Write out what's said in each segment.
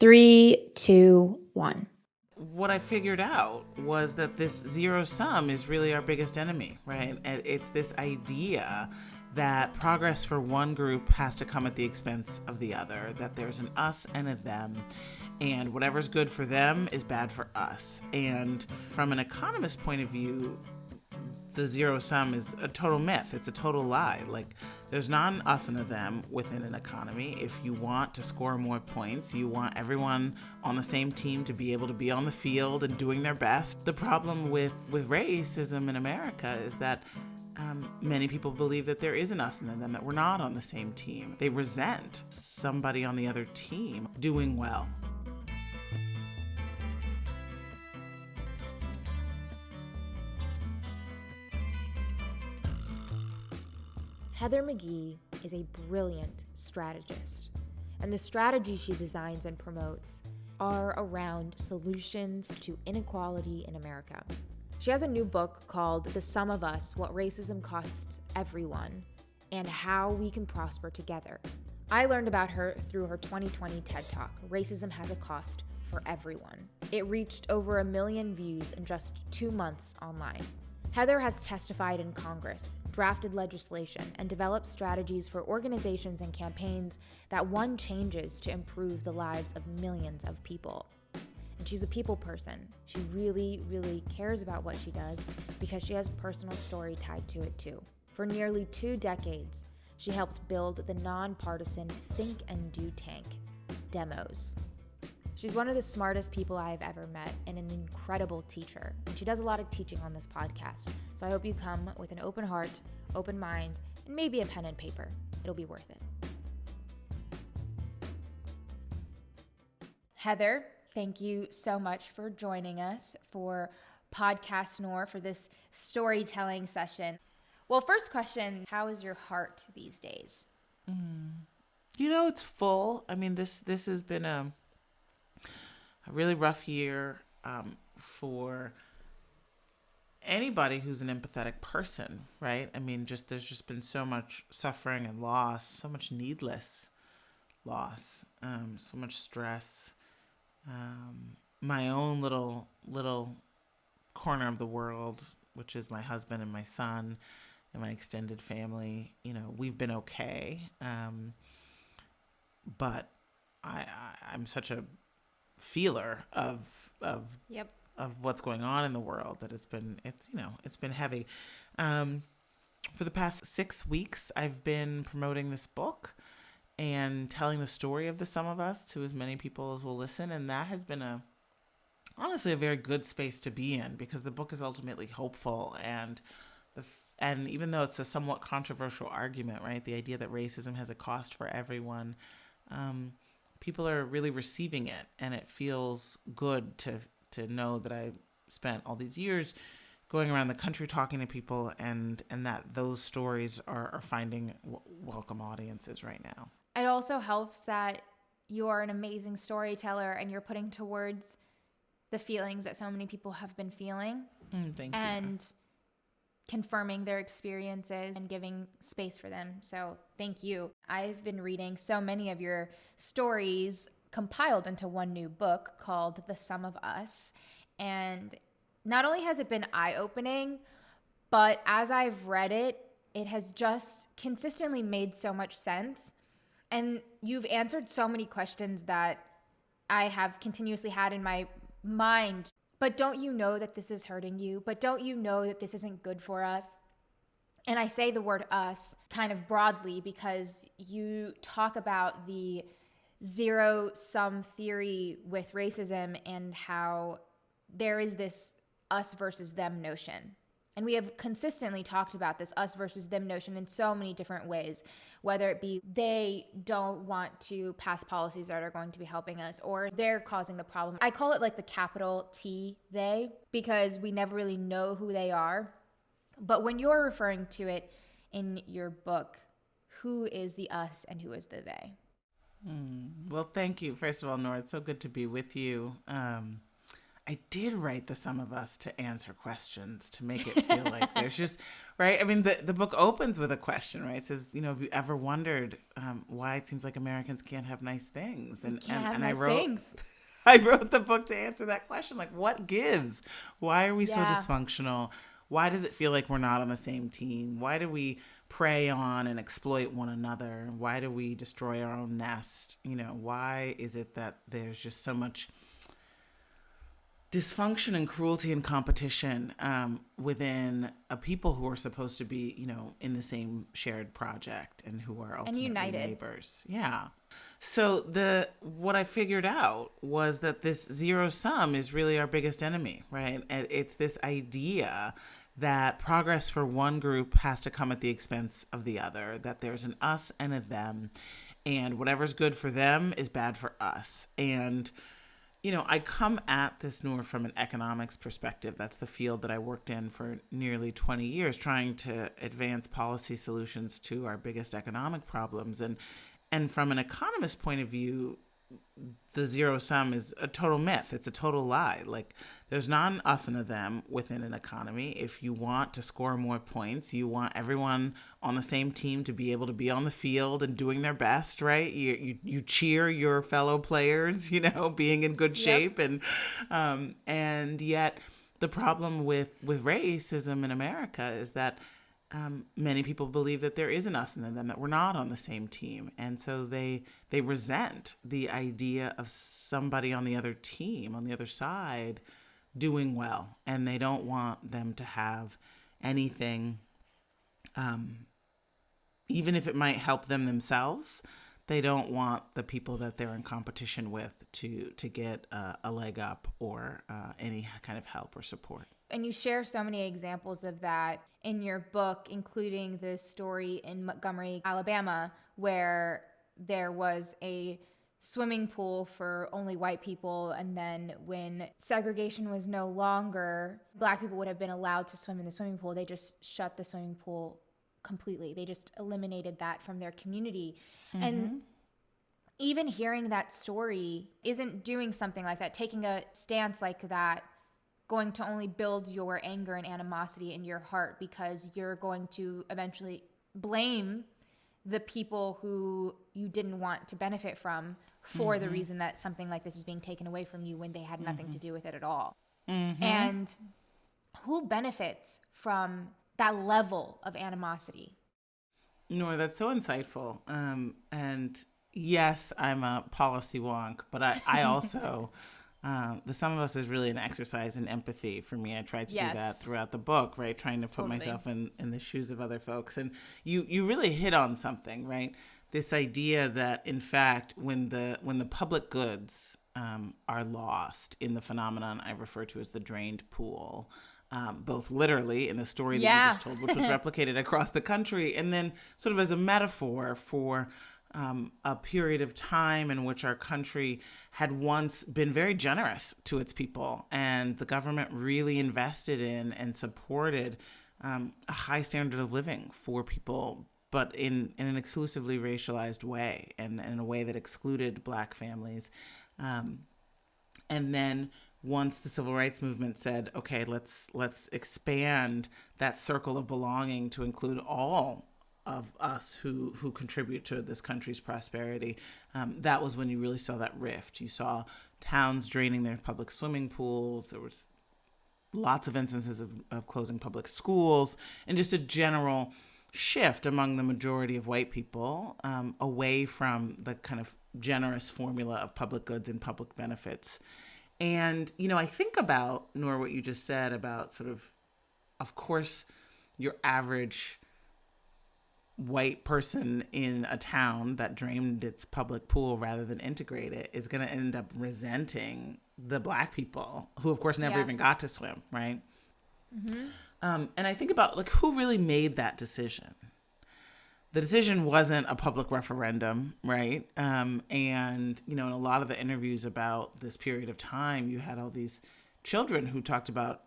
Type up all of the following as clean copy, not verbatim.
3, 2, 1. What I figured out was that this zero sum is really our biggest enemy, right? And it's this idea that progress for one group has to come at the expense of the other, that there's an us and a them, and whatever's good for them is bad for us. And from an economist point of view, the zero sum is a total myth. It's a total lie. Like, there's not an us and a them within an economy. If you want to score more points, you want everyone on the same team to be able to be on the field and doing their best. The problem with racism in America is that many people believe that there is an us and a them, that we're not on the same team. They resent somebody on the other team doing well. Heather McGhee is a brilliant strategist, and the strategies she designs and promotes are around solutions to inequality in America. She has a new book called The Sum of Us: What Racism Costs Everyone and How We Can Prosper Together. I learned about her through her 2020 TED Talk, Racism Has a Cost for Everyone. It reached over 1 million views in just 2 months online. Heather has testified in Congress, drafted legislation, and developed strategies for organizations and campaigns that won changes to improve the lives of millions of people. And she's a people person. She really, really cares about what she does because she has personal story tied to it too. For nearly 2 decades, she helped build the non-partisan Think and Do tank, Demos. She's one of the smartest people I've ever met and an incredible teacher. And she does a lot of teaching on this podcast. So I hope you come with an open heart, open mind, and maybe a pen and paper. It'll be worth it. Heather, thank you so much for joining us for Podcast Noir for this storytelling session. Well, first question, how is your heart these days? It's full. I mean, this has been a really rough year for anybody who's an empathetic person, right? I mean, there's just been so much suffering and loss, so much needless loss, so much stress. My own little corner of the world, which is my husband and my son and my extended family, we've been okay. But I'm such a feeler of what's going on in the world that it's been heavy. For the past 6 weeks, I've been promoting this book and telling the story of The Sum of Us to as many people as will listen, and that has been honestly a very good space to be in, because the book is ultimately hopeful, and even though it's a somewhat controversial argument, right, the idea that racism has a cost for everyone, people are really receiving it, and it feels good to know that I spent all these years going around the country talking to people, and that those stories are finding welcome audiences right now. It also helps that you're an amazing storyteller and you're putting towards the feelings that so many people have been feeling. Thank you. And confirming their experiences and giving space for them. So thank you. I've been reading so many of your stories compiled into one new book called The Sum of Us. And not only has it been eye-opening, but as I've read it, it has just consistently made so much sense. And you've answered so many questions that I have continuously had in my mind. But don't you know that this is hurting you? But don't you know that this isn't good for us? And I say the word us kind of broadly because you talk about the zero-sum theory with racism and how there is this us versus them notion. And we have consistently talked about this us versus them notion in so many different ways, whether it be they don't want to pass policies that are going to be helping us, or they're causing the problem. I call it like the capital T, they, because we never really know who they are. But when you're referring to it in your book, who is the us and who is the they? Well, thank you. First of all, Nora, it's so good to be with you. I did write the sum of us to answer questions, to make it feel like there's just, right? I mean, the book opens with a question, right? It says, have you ever wondered why it seems like Americans can't have nice things? And I wrote, things. I wrote the book to answer that question. Like, what gives? Why are we so dysfunctional? Why does it feel like we're not on the same team? Why do we prey on and exploit one another? Why do we destroy our own nest? Why is it that there's just so much dysfunction and cruelty and competition within a people who are supposed to be, in the same shared project and who are ultimately united neighbors? Yeah. So what I figured out was that this zero sum is really our biggest enemy, right? And it's this idea that progress for one group has to come at the expense of the other, that there's an us and a them, and whatever's good for them is bad for us. And I come at this, Noor, from an economics perspective. That's the field that I worked in for nearly 20 years, trying to advance policy solutions to our biggest economic problems. And from an economist point of view, the zero sum is a total myth. It's a total lie. Like, there's not an us and a them within an economy. If you want to score more points, you want everyone on the same team to be able to be on the field and doing their best, right? You cheer your fellow players, being in good shape. And yet the problem with racism in America is that many people believe that there is an us and a them, that we're not on the same team. And so they resent the idea of somebody on the other team, on the other side, doing well. And they don't want them to have anything, even if it might help them themselves. They don't want the people that they're in competition with to get a leg up or any kind of help or support. And you share so many examples of that in your book, including the story in Montgomery, Alabama, where there was a swimming pool for only white people. And then when segregation was no longer, Black people would have been allowed to swim in the swimming pool. They just shut the swimming pool completely. They just eliminated that from their community. Mm-hmm. And even hearing that story isn't doing something like that, taking a stance like that, going to only build your anger and animosity in your heart, because you're going to eventually blame the people who you didn't want to benefit from for the reason that something like this is being taken away from you when they had nothing to do with it at all. And who benefits from that level of animosity? No, that's so insightful. And yes, I'm a policy wonk, but I also... the sum of us is really an exercise in empathy for me. I tried to do that throughout the book, right? Trying to put myself in the shoes of other folks. And you really hit on something, right? This idea that, in fact, when the public goods are lost in the phenomenon I refer to as the drained pool, both literally in the story that you just told, which was replicated across the country, and then sort of as a metaphor for a period of time in which our country had once been very generous to its people, and the government really invested in and supported a high standard of living for people, but in an exclusively racialized way, and in a way that excluded Black families. And then once the civil rights movement said, okay, let's expand that circle of belonging to include all of us who contribute to this country's prosperity, that was when you really saw that rift. You saw towns draining their public swimming pools. There was lots of instances of closing public schools, and just a general shift among the majority of white people away from the kind of generous formula of public goods and public benefits. And, I think about, Noor, what you just said about sort of course, your average white person in a town that drained its public pool rather than integrate it is going to end up resenting the Black people who, of course, never even got to swim, right? And I think about, who really made that decision? The decision wasn't a public referendum, right? And, in a lot of the interviews about this period of time, you had all these children who talked about,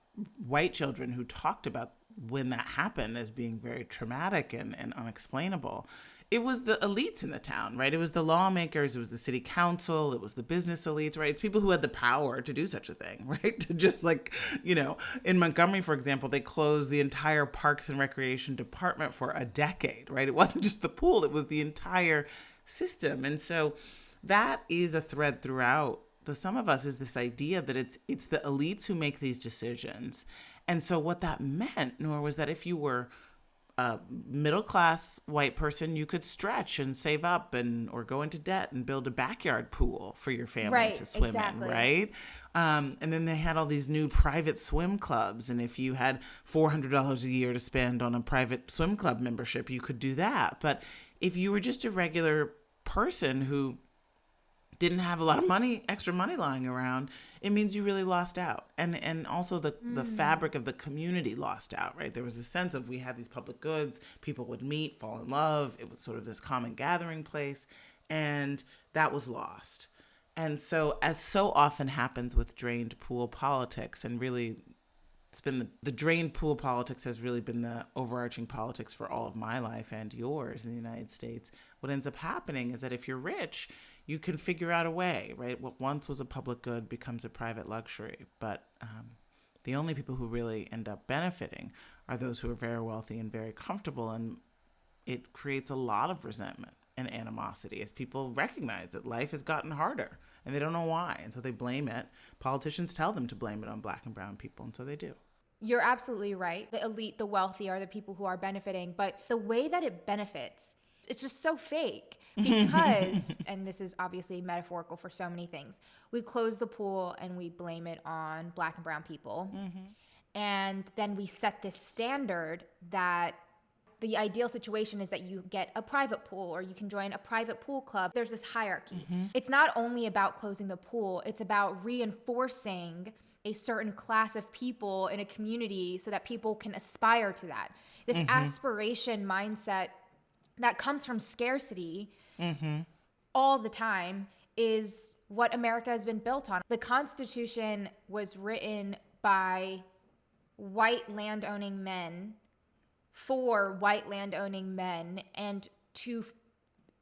white children who talked about when that happened as being very traumatic and unexplainable. it was the elites in the town, right? It was the lawmakers, it was the city council, it was the business elites, right? It's people who had the power to do such a thing, right? To just like, in Montgomery, for example, they closed the entire Parks and Recreation department for a decade, right? It wasn't just the pool, it was the entire system. And so that is a thread throughout the Sum of Us, is this idea that it's the elites who make these decisions. And so what that meant, Nor, was that if you were a middle-class white person, you could stretch and save up or go into debt and build a backyard pool for your family to swim in, right? And then they had all these new private swim clubs. And if you had $400 a year to spend on a private swim club membership, you could do that. But if you were just a regular person who didn't have a lot of money, extra money lying around, it means you really lost out. And also the fabric of the community lost out, right? There was a sense of, we had these public goods, people would meet, fall in love. It was sort of this common gathering place, and that was lost. And so, as so often happens with drained pool politics, and really it's been the drained pool politics has really been the overarching politics for all of my life and yours in the United States. What ends up happening is that if you're rich, you can figure out a way, right? What once was a public good becomes a private luxury. But the only people who really end up benefiting are those who are very wealthy and very comfortable. And it creates a lot of resentment and animosity as people recognize that life has gotten harder and they don't know why. And so they blame it. Politicians tell them to blame it on Black and brown people. And so they do. You're absolutely right. The elite, the wealthy are the people who are benefiting. But the way that it benefits, it's just so fake because, and this is obviously metaphorical for so many things, we close the pool and we blame it on Black and brown people. And then we set this standard that the ideal situation is that you get a private pool or you can join a private pool club. There's this hierarchy. It's not only about closing the pool, it's about reinforcing a certain class of people in a community so that people can aspire to that. This aspiration mindset that comes from scarcity all the time is what America has been built on. The Constitution was written by white landowning men for white landowning men, and to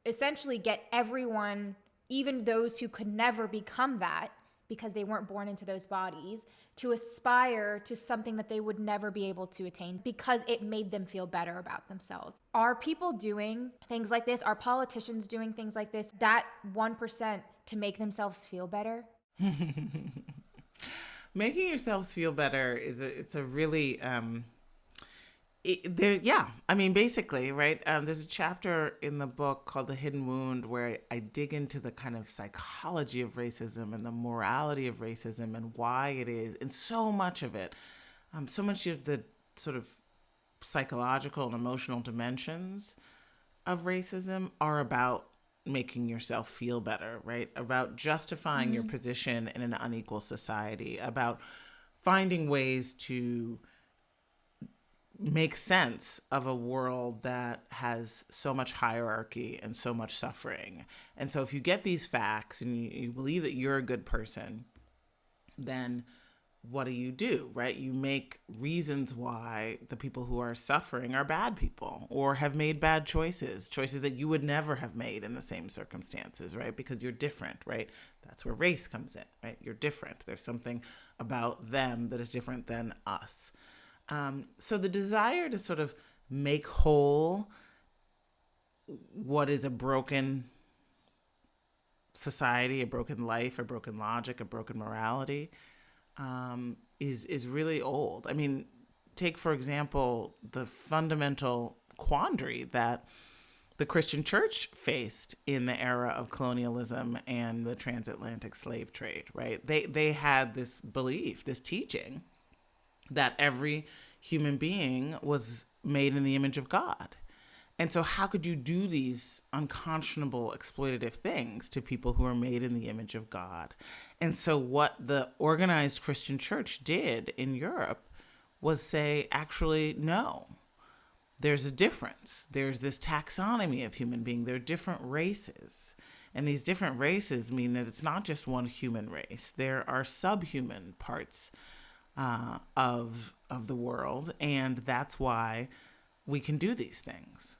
essentially get everyone, even those who could never become that because they weren't born into those bodies, to aspire to something that they would never be able to attain because it made them feel better about themselves. Are people doing things like this? Are politicians doing things like this? That 1% to make themselves feel better? Making yourselves feel better it's a really basically, right? There's a chapter in the book called The Hidden Wound where I dig into the kind of psychology of racism and the morality of racism and why it is, and so much of it, so much of the sort of psychological and emotional dimensions of racism are about making yourself feel better, right? About justifying your position in an unequal society, about finding ways to make sense of a world that has so much hierarchy and so much suffering. And so if you get these facts and you believe that you're a good person, then what do, right? You make reasons why the people who are suffering are bad people or have made bad choices that you would never have made in the same circumstances, right? Because you're different, right? That's where race comes in, right? You're different. There's something about them that is different than us. So the desire to sort of make whole what is a broken society, a broken life, a broken logic, a broken morality, is really old. I mean, take, for example, the fundamental quandary that the Christian church faced in the era of colonialism and the transatlantic slave trade, right? They had this belief, this teaching, that every human being was made in the image of God. And so how could you do these unconscionable, exploitative things to people who are made in the image of God? And so what the organized Christian church did in Europe was say, actually, no, there's a difference. There's this taxonomy of human being. There are different races. And these different races mean that it's not just one human race. There are subhuman parts of the world, and that's why we can do these things.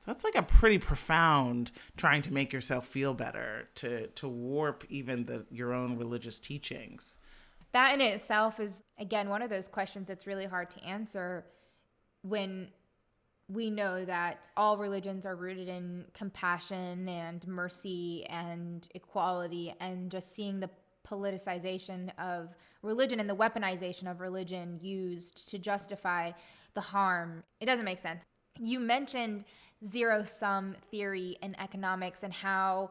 So that's like a pretty profound trying to make yourself feel better, to warp even your own religious teachings. That in itself is, again, one of those questions that's really hard to answer when we know that all religions are rooted in compassion and mercy and equality, and just seeing the politicization of religion and the weaponization of religion used to justify the harm. It doesn't make sense. You mentioned zero-sum theory in economics and how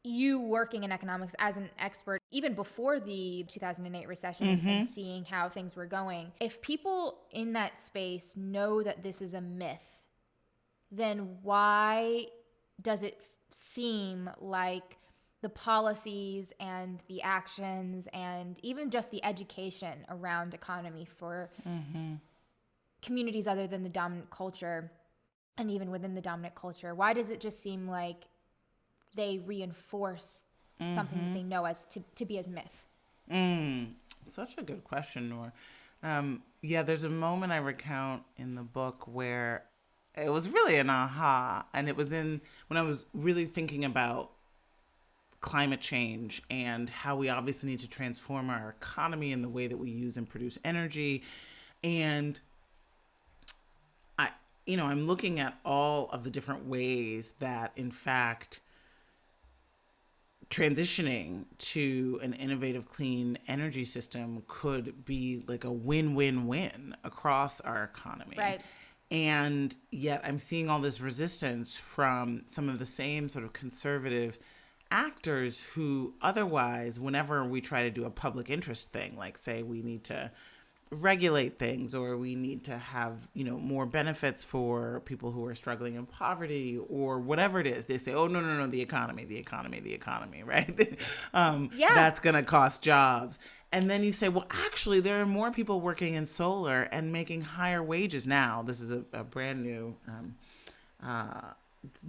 you working in economics as an expert, even before the 2008 recession and seeing how things were going, if people in that space know that this is a myth, then why does it seem like the policies and the actions and even just the education around economy for communities other than the dominant culture, and even within the dominant culture, why does it just seem like they reinforce something that they know as to be as myth? Such a good question, Noor. Yeah, there's a moment I recount in the book where it was really an aha, and it was when I was really thinking about climate change and how we obviously need to transform our economy and the way that we use and produce energy. And I'm looking at all of the different ways that, in fact, transitioning to an innovative, clean energy system could be like a win-win-win across our economy. Right. And yet I'm seeing all this resistance from some of the same sort of conservative actors who otherwise, whenever we try to do a public interest thing, like say we need to regulate things or we need to have, more benefits for people who are struggling in poverty or whatever it is, they say, oh, no, the economy, right? That's going to cost jobs. And then you say, well, actually, there are more people working in solar and making higher wages now. This is a brand new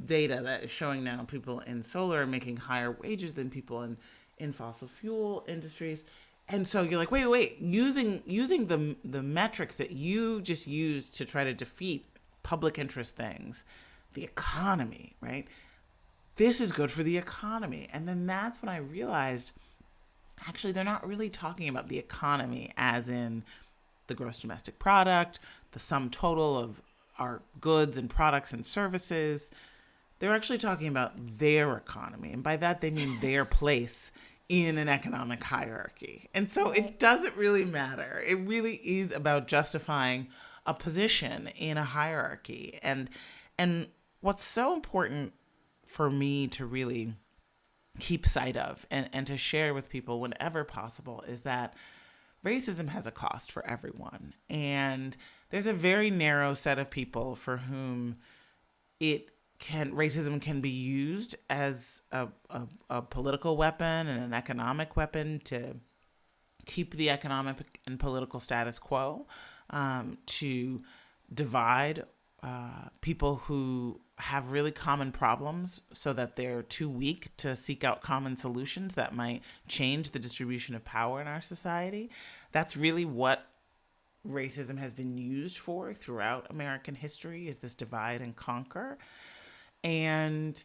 data that is showing now people in solar are making higher wages than people in fossil fuel industries. And so you're like, wait, using the metrics that you just used to try to defeat public interest things, the economy, right? This is good for the economy. And then that's when I realized, actually, they're not really talking about the economy as in the gross domestic product, the sum total of our goods and products and services. They're actually talking about their economy. And by that, they mean their place in an economic hierarchy. And so It doesn't really matter. It really is about justifying a position in a hierarchy. And what's so important for me to really keep sight of and to share with people whenever possible is that racism has a cost for everyone. And there's a very narrow set of people for whom racism can be used as a political weapon and an economic weapon to keep the economic and political status quo, to divide people who have really common problems so that they're too weak to seek out common solutions that might change the distribution of power in our society. That's really what racism has been used for throughout American history, is this divide and conquer. And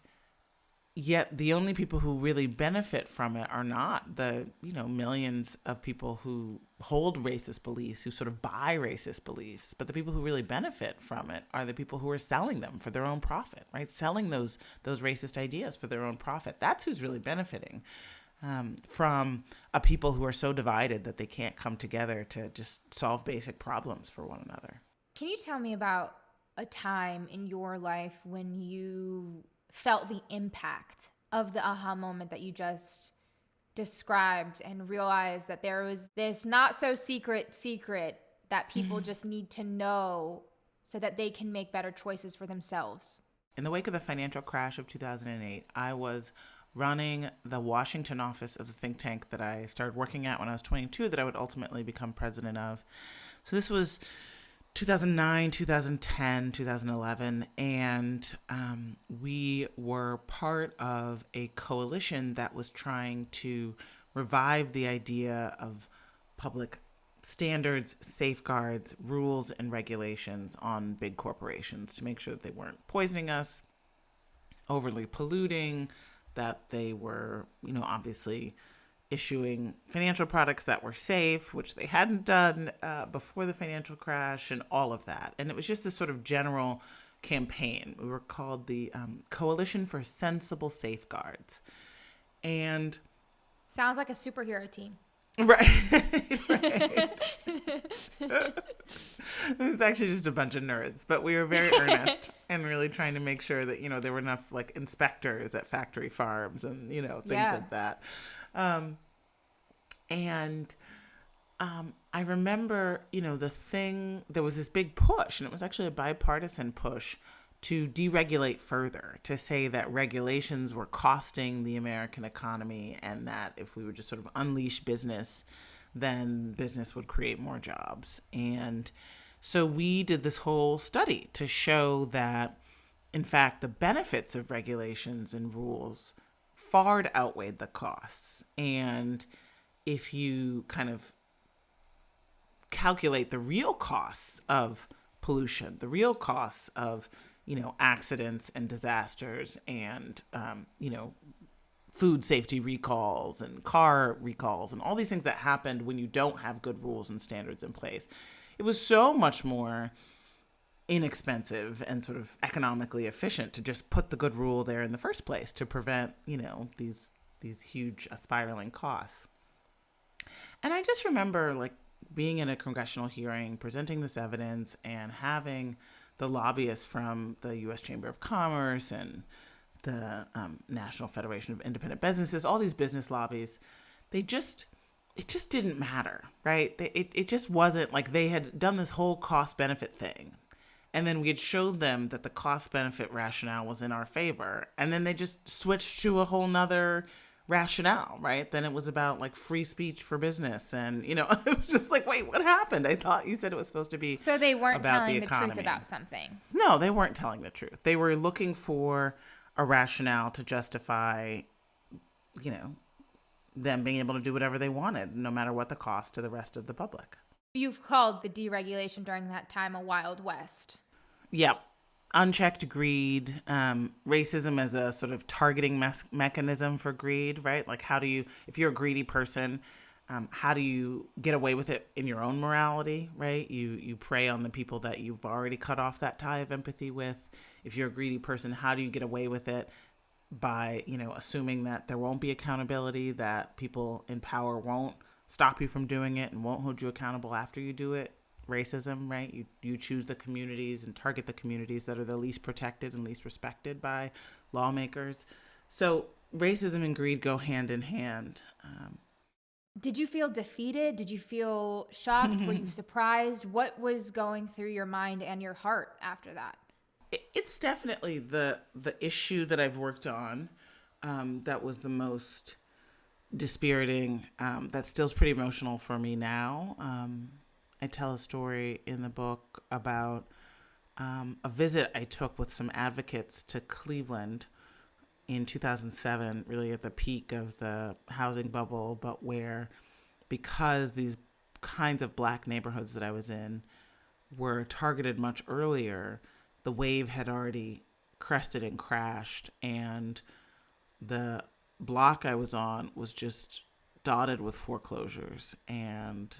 yet the only people who really benefit from it are not the, millions of people who hold racist beliefs, who sort of buy racist beliefs, but the people who really benefit from it are the people who are selling them for their own profit, right? Selling those racist ideas for their own profit. That's who's really benefiting from a people who are so divided that they can't come together to just solve basic problems for one another. Can you tell me about a time in your life when you felt the impact of the aha moment that you just described and realized that there was this not so secret that people just need to know so that they can make better choices for themselves? In the wake of the financial crash of 2008, I was running the Washington office of the think tank that I started working at when I was 22 that I would ultimately become president of. So this was 2009, 2010, 2011, and we were part of a coalition that was trying to revive the idea of public standards, safeguards, rules, and regulations on big corporations to make sure that they weren't poisoning us, overly polluting, that they were, obviously issuing financial products that were safe, which they hadn't done before the financial crash, and all of that. And it was just this sort of general campaign. We were called the Coalition for Sensible Safeguards. And sounds like a superhero team. Right. It's actually just a bunch of nerds, but we were very earnest and really trying to make sure that, there were enough like inspectors at factory farms and, things like that. I remember, there was this big push, and it was actually a bipartisan push to deregulate further, to say that regulations were costing the American economy, and that if we would just sort of unleash business, then business would create more jobs. And so we did this whole study to show that, in fact, the benefits of regulations and rules far outweighed the costs. And if you kind of calculate the real costs of pollution, the real costs of accidents and disasters and, food safety recalls and car recalls and all these things that happened when you don't have good rules and standards in place. It was so much more inexpensive and sort of economically efficient to just put the good rule there in the first place to prevent, these huge spiraling costs. And I just remember like being in a congressional hearing, presenting this evidence, and having the lobbyists from the U.S. Chamber of Commerce and the National Federation of Independent Businesses, all these business lobbies, it just didn't matter, right? It just wasn't like they had done this whole cost benefit thing. And then we had showed them that the cost benefit rationale was in our favor. And then they just switched to a whole nother rationale, right? Then it was about like free speech for business. And, it was just like, wait, what happened? I thought you said it was supposed to be So they weren't about telling the truth about something. No, they weren't telling the truth. They were looking for a rationale to justify, them being able to do whatever they wanted, no matter what the cost to the rest of the public. You've called the deregulation during that time a Wild West. Yep. Unchecked greed, racism as a sort of targeting mechanism for greed, right? Like if you're a greedy person, how do you get away with it in your own morality, right? You prey on the people that you've already cut off that tie of empathy with. If you're a greedy person, how do you get away with it? By, assuming that there won't be accountability, that people in power won't stop you from doing it and won't hold you accountable after you do it. Racism, right? You choose the communities and target the communities that are the least protected and least respected by lawmakers. So racism and greed go hand in hand. Did you feel defeated? Did you feel shocked? Were you surprised? What was going through your mind and your heart after that? It's definitely the issue that I've worked on that was the most dispiriting, that still's pretty emotional for me now. I tell a story in the book about a visit I took with some advocates to Cleveland in 2007, really at the peak of the housing bubble, but where, because these kinds of Black neighborhoods that I was in were targeted much earlier, the wave had already crested and crashed, and the block I was on was just dotted with foreclosures. And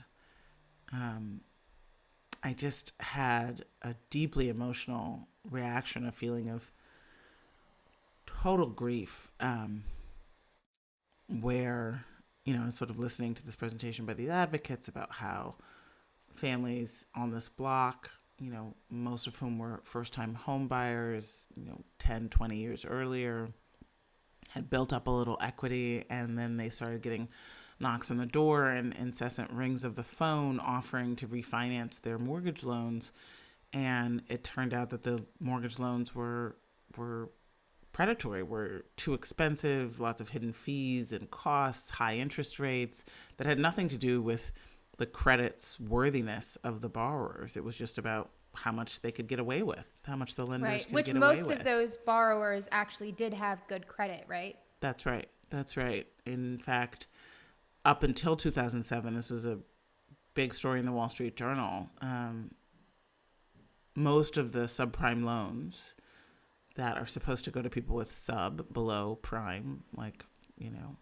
I just had a deeply emotional reaction, a feeling of total grief, where, sort of listening to this presentation by these advocates about how families on this block, most of whom were first-time home buyers, 10, 20 years earlier, had built up a little equity, and then they started getting knocks on the door and incessant rings of the phone offering to refinance their mortgage loans. And it turned out that the mortgage loans were predatory, were too expensive, lots of hidden fees and costs, high interest rates that had nothing to do with the credit's worthiness of the borrowers. It was just about how much they could get away with, how much the lenders could get away with. Which most of those borrowers actually did have good credit, right? That's right. In fact, up until 2007, this was a big story in the Wall Street Journal. Most of the subprime loans that are supposed to go to people with below prime, like,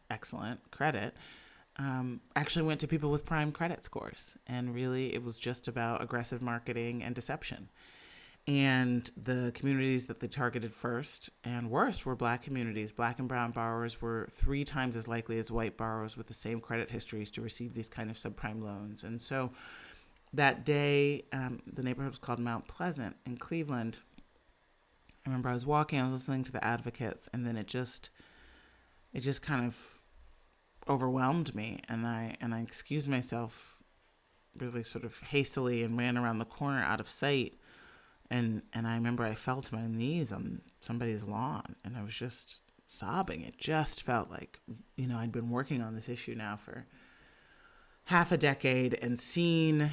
excellent credit, actually went to people with prime credit scores. And really, it was just about aggressive marketing and deception. And the communities that they targeted first and worst were Black communities. Black and brown borrowers were 3 times as likely as white borrowers with the same credit histories to receive these kind of subprime loans. And so that day, the neighborhood was called Mount Pleasant in Cleveland. I remember I was walking, I was listening to the advocates, and then it just kind of overwhelmed me. And I excused myself really sort of hastily and ran around the corner out of sight. And I remember I fell to my knees on somebody's lawn, and I was just sobbing. It just felt like, I'd been working on this issue now for half a decade and seen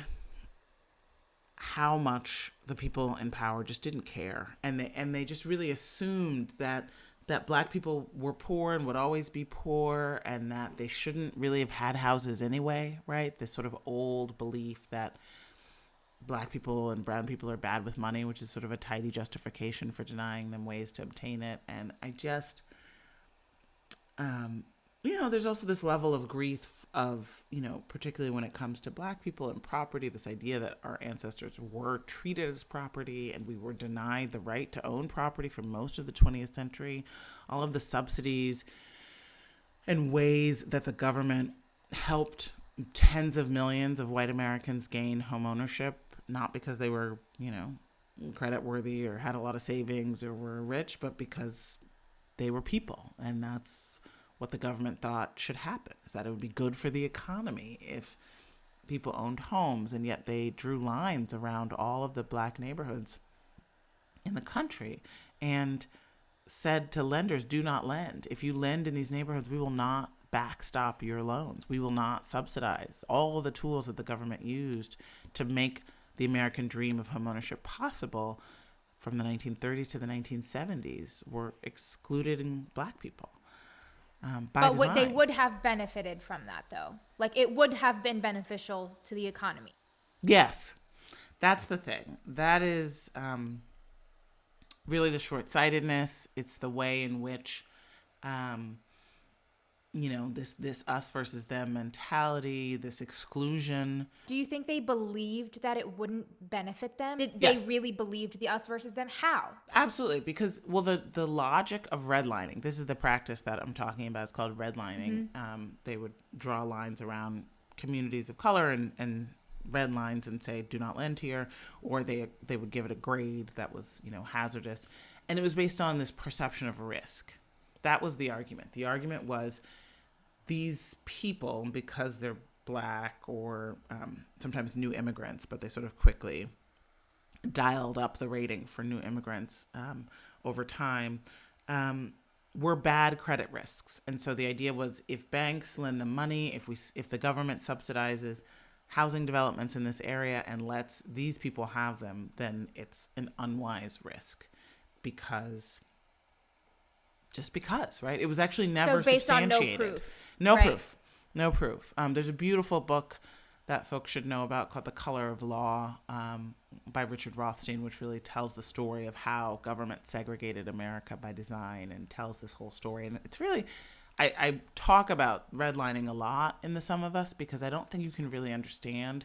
how much the people in power just didn't care. And they just really assumed that Black people were poor and would always be poor, and that they shouldn't really have had houses anyway, right? This sort of old belief that Black people and brown people are bad with money, which is sort of a tidy justification for denying them ways to obtain it. And I just, there's also this level of grief of, particularly when it comes to Black people and property, this idea that our ancestors were treated as property and we were denied the right to own property for most of the 20th century. All of the subsidies and ways that the government helped tens of millions of white Americans gain home ownership, not because they were, credit worthy or had a lot of savings or were rich, but because they were people. And that's what the government thought should happen, is that it would be good for the economy if people owned homes. And yet they drew lines around all of the Black neighborhoods in the country and said to lenders, do not lend. If you lend in these neighborhoods, we will not backstop your loans. We will not subsidize. All of the tools that the government used to make the American dream of homeownership possible from the 1930s to the 1970s were excluding Black people by design. But they would have benefited from that, though. Like, it would have been beneficial to the economy. Yes, that's the thing. That is really the short-sightedness. It's the way in which this us versus them mentality, this exclusion. Do you think they believed that it wouldn't benefit them? Did Yes. they really believed the us versus them? How? Absolutely, because, the logic of redlining, this is the practice that I'm talking about. It's called redlining. Mm-hmm. They would draw lines around communities of color and red lines and say, do not lend here, or they would give it a grade that was, hazardous. And it was based on this perception of risk. That was the argument. The argument was these people, because they're Black or sometimes new immigrants, but they sort of quickly dialed up the rating for new immigrants over time, were bad credit risks. And so the idea was, if banks lend them money, if the government subsidizes housing developments in this area and lets these people have them, then it's an unwise risk because, right? It was actually never so based substantiated. On no proof. No right. proof. No proof. There's a beautiful book that folks should know about called The Color of Law by Richard Rothstein, which really tells the story of how government segregated America by design and tells this whole story. And it's really, I talk about redlining a lot in The Sum of Us because I don't think you can really understand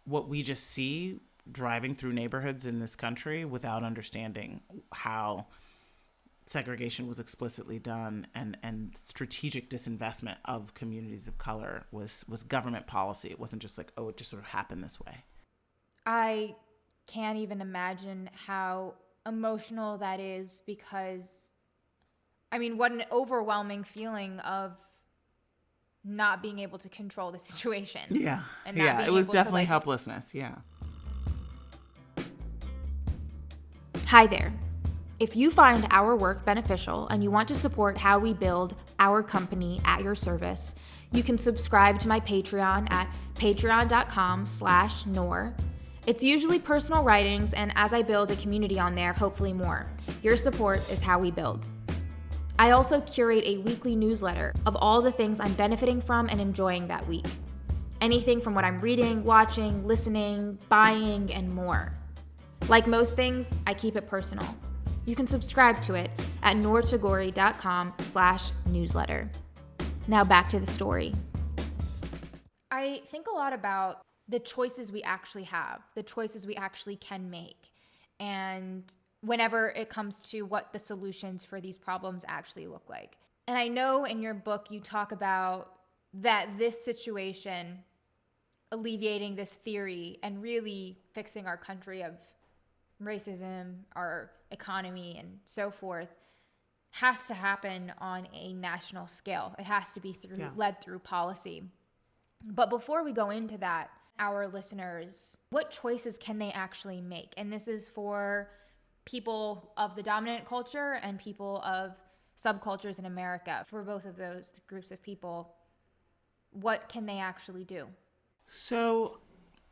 what we just see driving through neighborhoods in this country without understanding how segregation was explicitly done and strategic disinvestment of communities of color was government policy. It wasn't just like, it just sort of happened this way. I can't even imagine how emotional that is because, what an overwhelming feeling of not being able to control the situation. Yeah. And yeah, it was definitely helplessness. Yeah. Hi there. If you find our work beneficial and you want to support how we build our company at your service, you can subscribe to my Patreon at patreon.com/Noor. It's usually personal writings, and as I build a community on there, hopefully more. Your support is how we build. I also curate a weekly newsletter of all the things I'm benefiting from and enjoying that week. Anything from what I'm reading, watching, listening, buying, and more. Like most things, I keep it personal. You can subscribe to it at noortagori.com/newsletter. Now back to the story. I think a lot about the choices we actually have, the choices we actually can make, and whenever it comes to what the solutions for these problems actually look like. And I know in your book you talk about that this situation, alleviating this theory and really fixing our country of racism, our economy, and so forth, has to happen on a national scale. It has to be led through policy. But before we go into that, our listeners, what choices can they actually make? And this is for people of the dominant culture and people of subcultures in America. For both of those groups of people, what can they actually do? So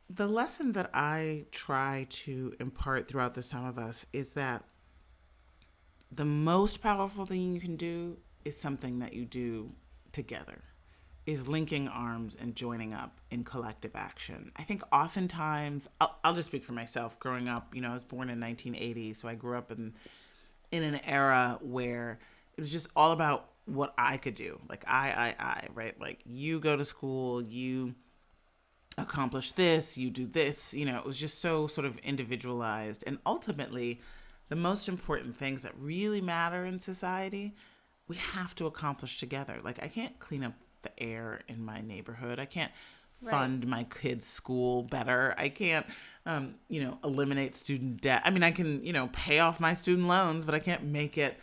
the lesson that I try to impart throughout the Sum of Us is that the most powerful thing you can do is something that you do together, is linking arms and joining up in collective action. I think oftentimes, I'll just speak for myself. Growing up, I was born in 1980, so I grew up in an era where it was just all about what I could do. Like I, right? Like you go to school, you accomplish this, you do this, it was just so sort of individualized. And ultimately, the most important things that really matter in society, we have to accomplish together. Like I can't clean up the air in my neighborhood. I can't fund my kids' school better. I can't, eliminate student debt. I mean, I can, pay off my student loans, but I can't make it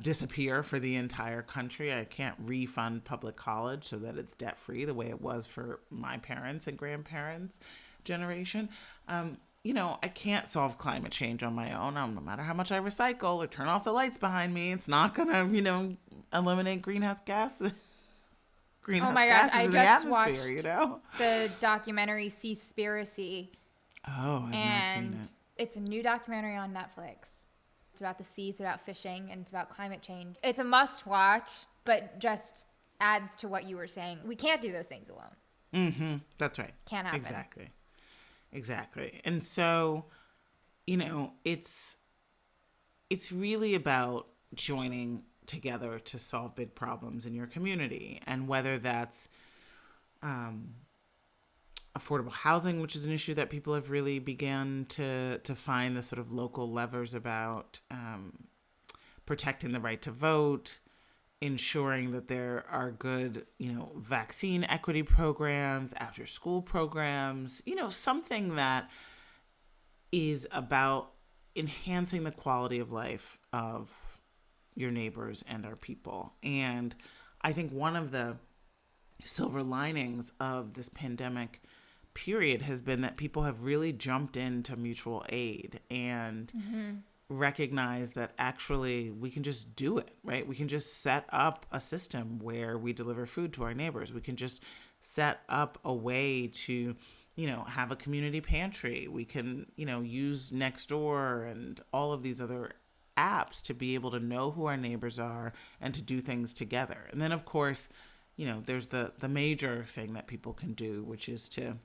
disappear for the entire country. I can't refund public college so that it's debt-free the way it was for my parents and grandparents' generation. I can't solve climate change on my own. No matter how much I recycle or turn off the lights behind me, it's not going to, eliminate greenhouse gases. Oh my gosh, I in just the watched atmosphere, the documentary Seaspiracy. Oh, I've not seen it. It's a new documentary on Netflix. It's about the sea, it's about fishing, and it's about climate change. It's a must watch, but just adds to what you were saying. We can't do those things alone. Mm-hmm. That's right. Can't happen. Exactly. And so, it's really about joining together to solve big problems in your community. And whether that's affordable housing, which is an issue that people have really begun to find the sort of local levers about, protecting the right to vote, ensuring that there are good, vaccine equity programs, after school programs, something that is about enhancing the quality of life of your neighbors and our people. And I think one of the silver linings of this pandemic period has been that people have really jumped into mutual aid and recognize that actually we can just do it, right? We can just set up a system where we deliver food to our neighbors. We can just set up a way to, have a community pantry. We can, use Nextdoor and all of these other apps to be able to know who our neighbors are and to do things together. And then, of course, there's the major thing that people can do, which is to,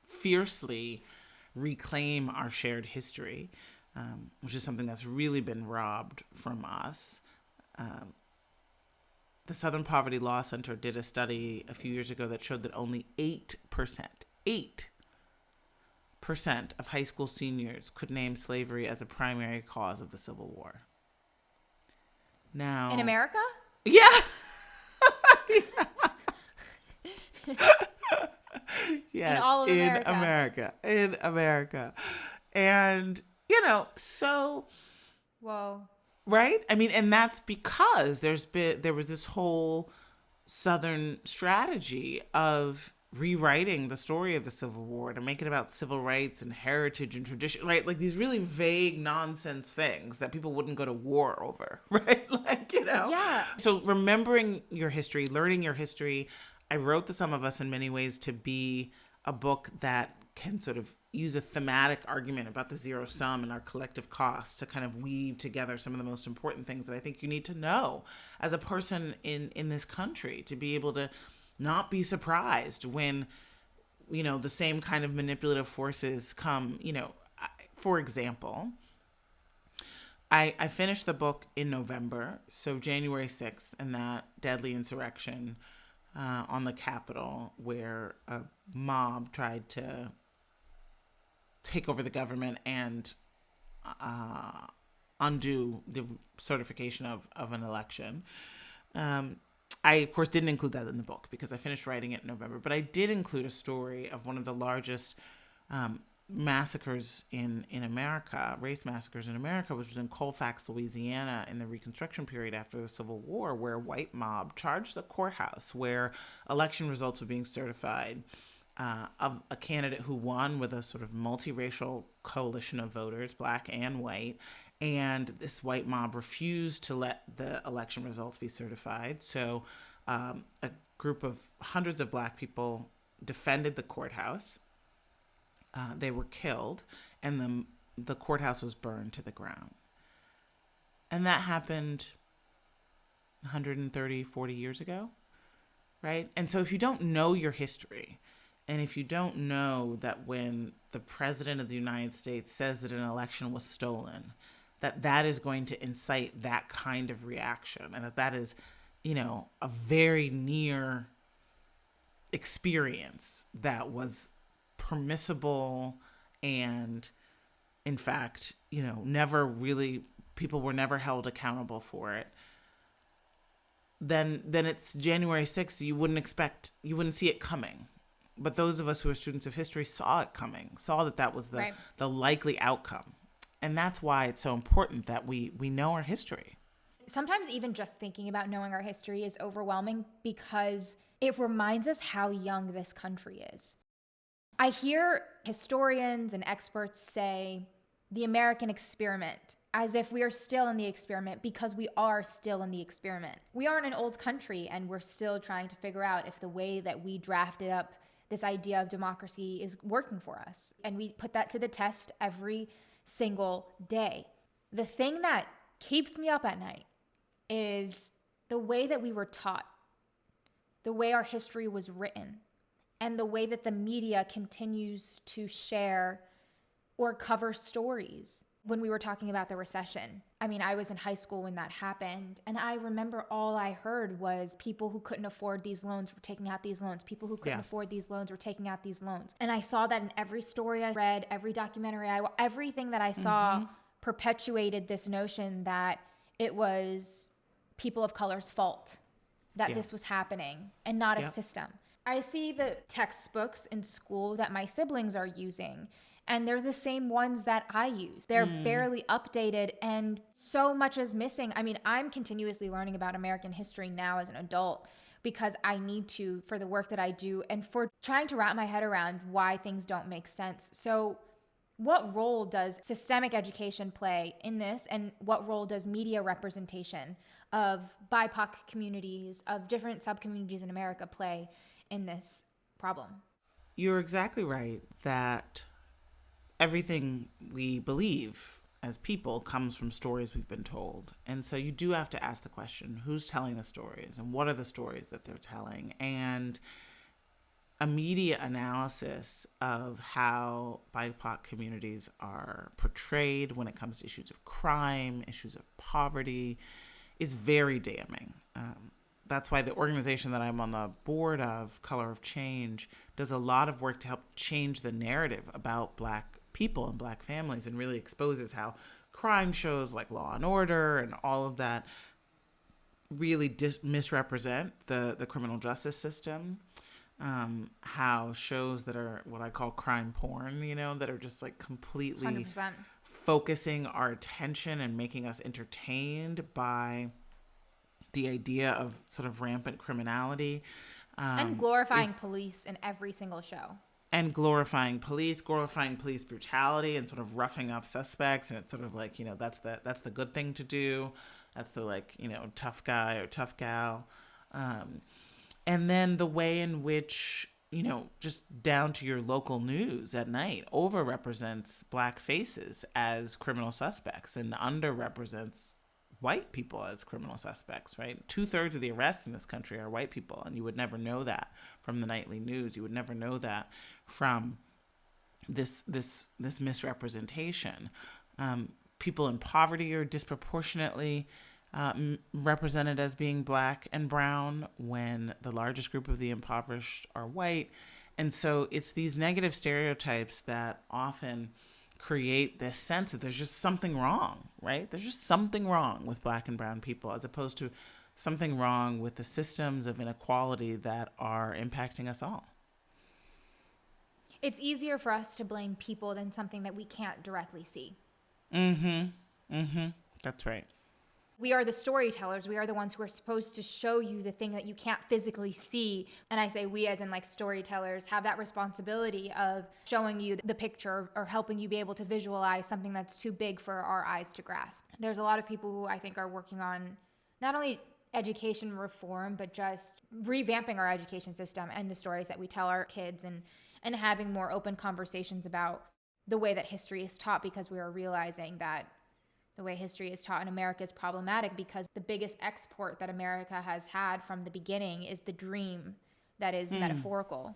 fiercely reclaim our shared history, which is something that's really been robbed from us. The Southern Poverty Law Center did a study a few years ago that showed that only 8% of high school seniors could name slavery as a primary cause of the Civil War. Now, in America? Yeah. Yes, in all of in America. And, so. Whoa. Right? I mean, and that's because there was this whole Southern strategy of rewriting the story of the Civil War to make it about civil rights and heritage and tradition, right? Like these really vague nonsense things that people wouldn't go to war over, right? Yeah. So remembering your history, learning your history, I wrote The Sum of Us in many ways to be a book that can sort of use a thematic argument about the zero sum and our collective costs to kind of weave together some of the most important things that I think you need to know as a person in this country, to be able to not be surprised when, the same kind of manipulative forces come. For example, I finished the book in November, so January 6th, and that deadly insurrection on the Capitol, where a mob tried to take over the government and undo the certification of an election. I, of course, didn't include that in the book because I finished writing it in November, but I did include a story of one of the largest massacres in America, race massacres in America, which was in Colfax, Louisiana, in the Reconstruction period after the Civil War, where a white mob charged the courthouse where election results were being certified of a candidate who won with a sort of multiracial coalition of voters, black and white. And this white mob refused to let the election results be certified. So a group of hundreds of black people defended the courthouse. They were killed, and the courthouse was burned to the ground. And that happened 130, 40 years ago, right? And so if you don't know your history, and if you don't know that when the president of the United States says that an election was stolen, that is going to incite that kind of reaction, and that is, a very near experience that was permissible and, in fact, people were never held accountable for it, then it's January 6th. You wouldn't see it coming. But those of us who are students of history saw it coming, saw that was the likely outcome. And that's why it's so important that we know our history. Sometimes even just thinking about knowing our history is overwhelming because it reminds us how young this country is. I hear historians and experts say the American experiment, as if we are still in the experiment, because we are still in the experiment. We aren't an old country, and we're still trying to figure out if the way that we drafted up this idea of democracy is working for us. And we put that to the test every single day. The thing that keeps me up at night is the way that we were taught, the way our history was written, and the way that the media continues to share or cover stories. When we were talking about the recession, I was in high school when that happened, and I remember all I heard was people who couldn't afford these loans were taking out these loans. People who couldn't afford these loans were taking out these loans. And I saw that in every story I read, every documentary everything that I saw perpetuated this notion that it was people of color's fault that this was happening and not a system. I see the textbooks in school that my siblings are using, and they're the same ones that I use. They're barely updated, and so much is missing. I'm continuously learning about American history now as an adult because I need to for the work that I do and for trying to wrap my head around why things don't make sense. So what role does systemic education play in this, and what role does media representation of BIPOC communities, of different sub-communities in America play in this problem? You're exactly right that everything we believe as people comes from stories we've been told. And so you do have to ask the question, who's telling the stories and what are the stories that they're telling? And a media analysis of how BIPOC communities are portrayed when it comes to issues of crime, issues of poverty, is very damning. That's why the organization that I'm on the board of, Color of Change, does a lot of work to help change the narrative about Black people and Black families, and really exposes how crime shows like Law and Order and all of that really misrepresent the criminal justice system. How shows that are what I call crime porn, that are just like completely 100%. Focusing our attention and making us entertained by the idea of sort of rampant criminality. And glorifying police in every single show. And glorifying police brutality and sort of roughing up suspects. And it's sort of like, that's the good thing to do. That's the tough guy or tough gal. And then the way in which, just down to your local news at night, overrepresents Black faces as criminal suspects and underrepresents white people as criminal suspects, right? 2/3 of the arrests in this country are white people, and you would never know that from the nightly news. You would never know that from this misrepresentation. People in poverty are disproportionately represented as being Black and brown when the largest group of the impoverished are white. And so it's these negative stereotypes that often create this sense that there's just something wrong, right? There's just something wrong with Black and brown people, as opposed to something wrong with the systems of inequality that are impacting us all. It's easier for us to blame people than something that we can't directly see. That's right. We are the storytellers. We are the ones who are supposed to show you the thing that you can't physically see. And I say we, as in like storytellers, have that responsibility of showing you the picture or helping you be able to visualize something that's too big for our eyes to grasp. There's a lot of people who I think are working on not only education reform, but just revamping our education system and the stories that we tell our kids, and having more open conversations about the way that history is taught, because we are realizing that the way history is taught in America is problematic, because the biggest export that America has had from the beginning is the dream that is metaphorical.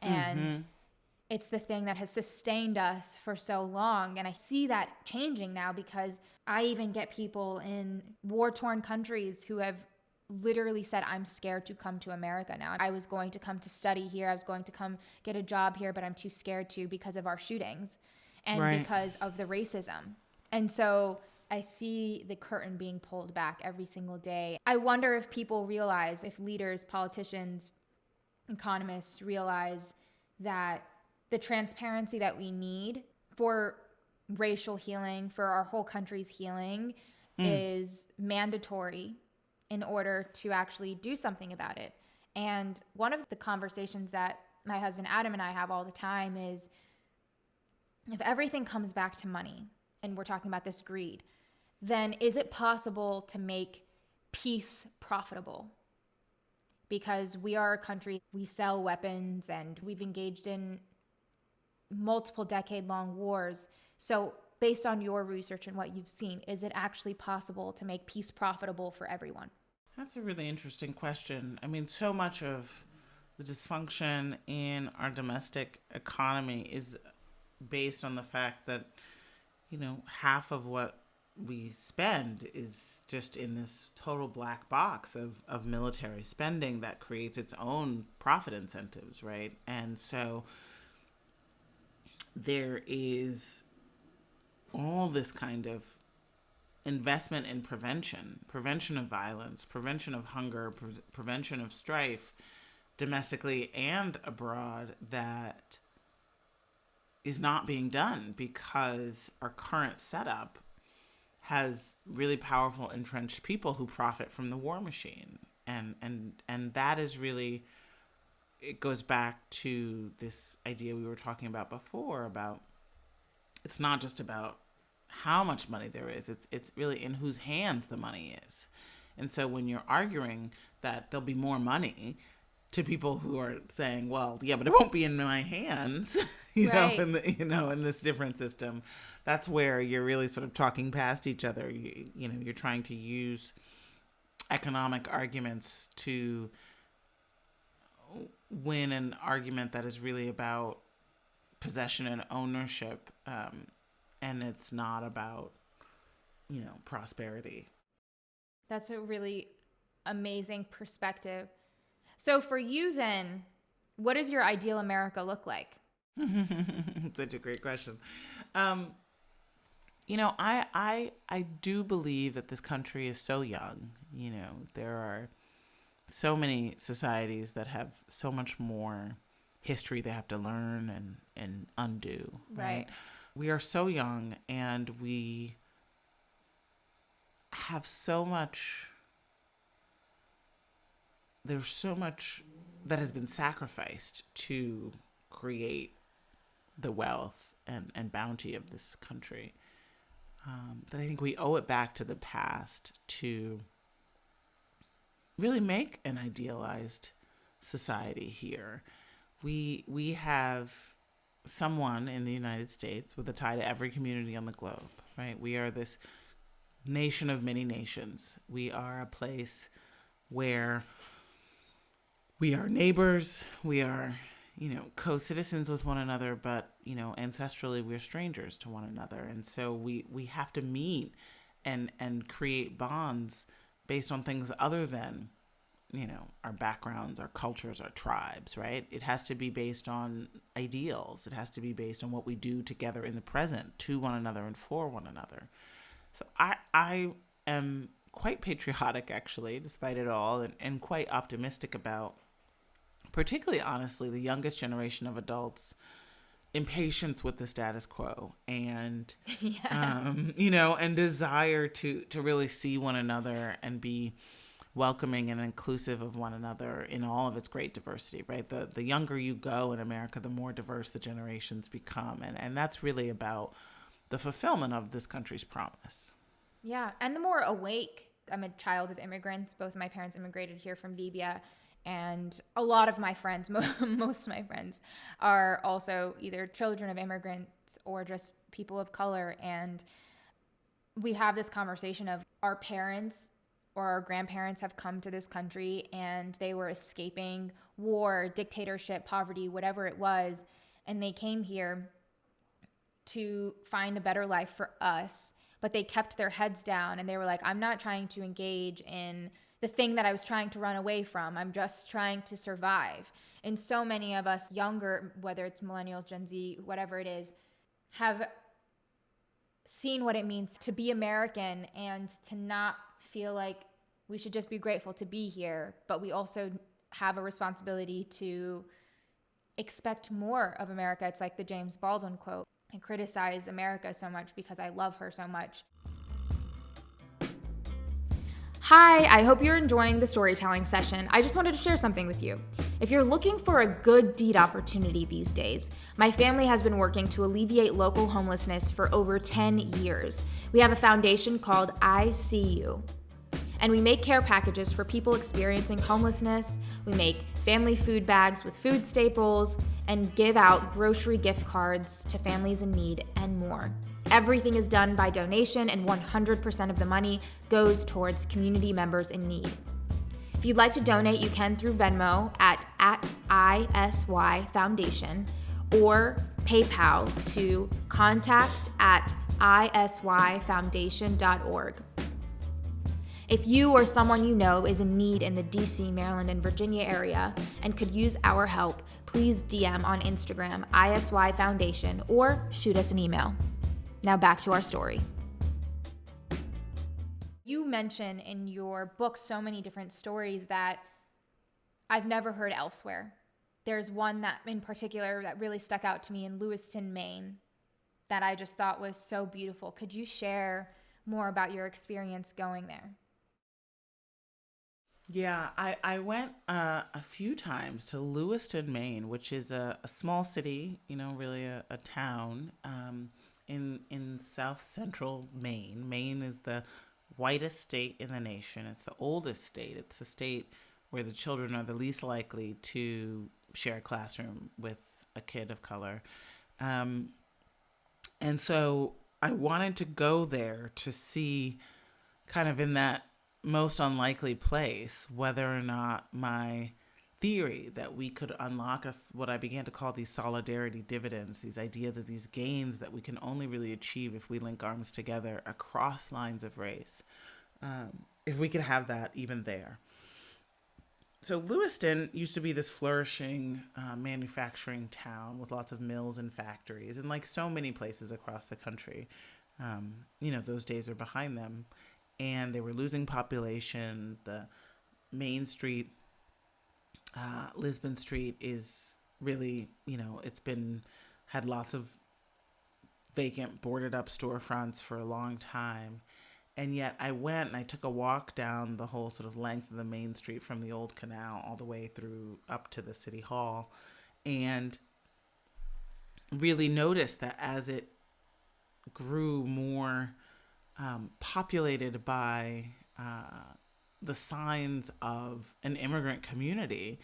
And it's the thing that has sustained us for so long. And I see that changing now, because I even get people in war-torn countries who have literally said, I'm scared to come to America now. I was going to come to study here. I was going to come get a job here, but I'm too scared to because of our shootings and because of the racism. And so I see the curtain being pulled back every single day. I wonder if people realize, if leaders, politicians, economists realize that the transparency that we need for racial healing, for our whole country's healing, is mandatory in order to actually do something about it. And one of the conversations that my husband Adam and I have all the time is, if everything comes back to money, and we're talking about this greed, then is it possible to make peace profitable? Because we are a country, we sell weapons, and we've engaged in multiple decade-long wars. So based on your research and what you've seen, is it actually possible to make peace profitable for everyone? That's a really interesting question. I mean, so much of the dysfunction in our domestic economy is based on the fact that, half of what we spend is just in this total black box of military spending that creates its own profit incentives, right? And so there is all this kind of investment in prevention of violence, prevention of hunger, prevention of strife, domestically and abroad, that is not being done because our current setup has really powerful entrenched people who profit from the war machine. And that is really, it goes back to this idea we were talking about before, about it's not just about how much money there is, it's really in whose hands the money is. And so when you're arguing that there'll be more money to people who are saying, well, yeah, but it won't be in my hands, in this different system, that's where you're really sort of talking past each other. You're trying to use economic arguments to win an argument that is really about possession and ownership, and it's not about, prosperity. That's a really amazing perspective. So for you then, what does your ideal America look like? Such a great question. I do believe that this country is so young. There are so many societies that have so much more history they have to learn and undo. Right. We are so young, and we have so much. There's so much that has been sacrificed to create the wealth and bounty of this country, that I think we owe it back to the past to really make an idealized society here we have someone in the United States with a tie to every community on the globe, right? We are this nation of many nations. We are a place where we are neighbors, we are, co-citizens with one another, but, ancestrally we're strangers to one another. And so we have to meet and create bonds based on things other than, our backgrounds, our cultures, our tribes, right? It has to be based on ideals. It has to be based on what we do together in the present to one another and for one another. So I am quite patriotic, actually, despite it all, and quite optimistic about, particularly, honestly, the youngest generation of adults' impatience with the status quo and, and desire to really see one another and be welcoming and inclusive of one another in all of its great diversity, right? The younger you go in America, the more diverse the generations become. And that's really about the fulfillment of this country's promise. Yeah, and the more awake. I'm a child of immigrants. Both of my parents immigrated here from Libya. And a lot of my friends, most of my friends, are also either children of immigrants or just people of color. And we have this conversation of our parents or our grandparents have come to this country and they were escaping war, dictatorship, poverty, whatever it was. And they came here to find a better life for us. But they kept their heads down and they were like, I'm not trying to engage in the thing that I was trying to run away from. I'm just trying to survive. And so many of us younger, whether it's millennials, Gen Z, whatever it is, have seen what it means to be American and to not feel like we should just be grateful to be here. But we also have a responsibility to expect more of America. It's like the James Baldwin quote. I criticize America so much because I love her so much. Hi, I hope you're enjoying the storytelling session. I just wanted to share something with you. If you're looking for a good deed opportunity these days, my family has been working to alleviate local homelessness for over 10 years. We have a foundation called I See You. And we make care packages for people experiencing homelessness. We make family food bags with food staples and give out grocery gift cards to families in need and more. Everything is done by donation and 100% of the money goes towards community members in need. If you'd like to donate, you can through Venmo at ISY Foundation or PayPal to contact@isyfoundation.org. If you or someone you know is in need in the DC, Maryland, and Virginia area and could use our help, please DM on Instagram, ISY Foundation, or shoot us an email. Now back to our story. You mention in your book so many different stories that I've never heard elsewhere. There's one that in particular that really stuck out to me in Lewiston, Maine, that I just thought was so beautiful. Could you share more about your experience going there? Yeah, I went a few times to Lewiston, Maine, which is a small city, really a town in south central Maine. Maine is the whitest state in the nation. It's the oldest state. It's the state where the children are the least likely to share a classroom with a kid of color. And so I wanted to go there to see kind of in that most unlikely place whether or not my theory that we could unlock what I began to call these solidarity dividends, these ideas of these gains that we can only really achieve if we link arms together across lines of race, if we could have that even there. So Lewiston used to be this flourishing manufacturing town with lots of mills and factories, and like so many places across the country, those days are behind them. And they were losing population. The Main Street, Lisbon Street is really, it's had lots of vacant, boarded up storefronts for a long time. And yet I went and I took a walk down the whole sort of length of the Main Street from the old canal all the way through up to the city hall, and really noticed that as it grew more populated by the signs of an immigrant community,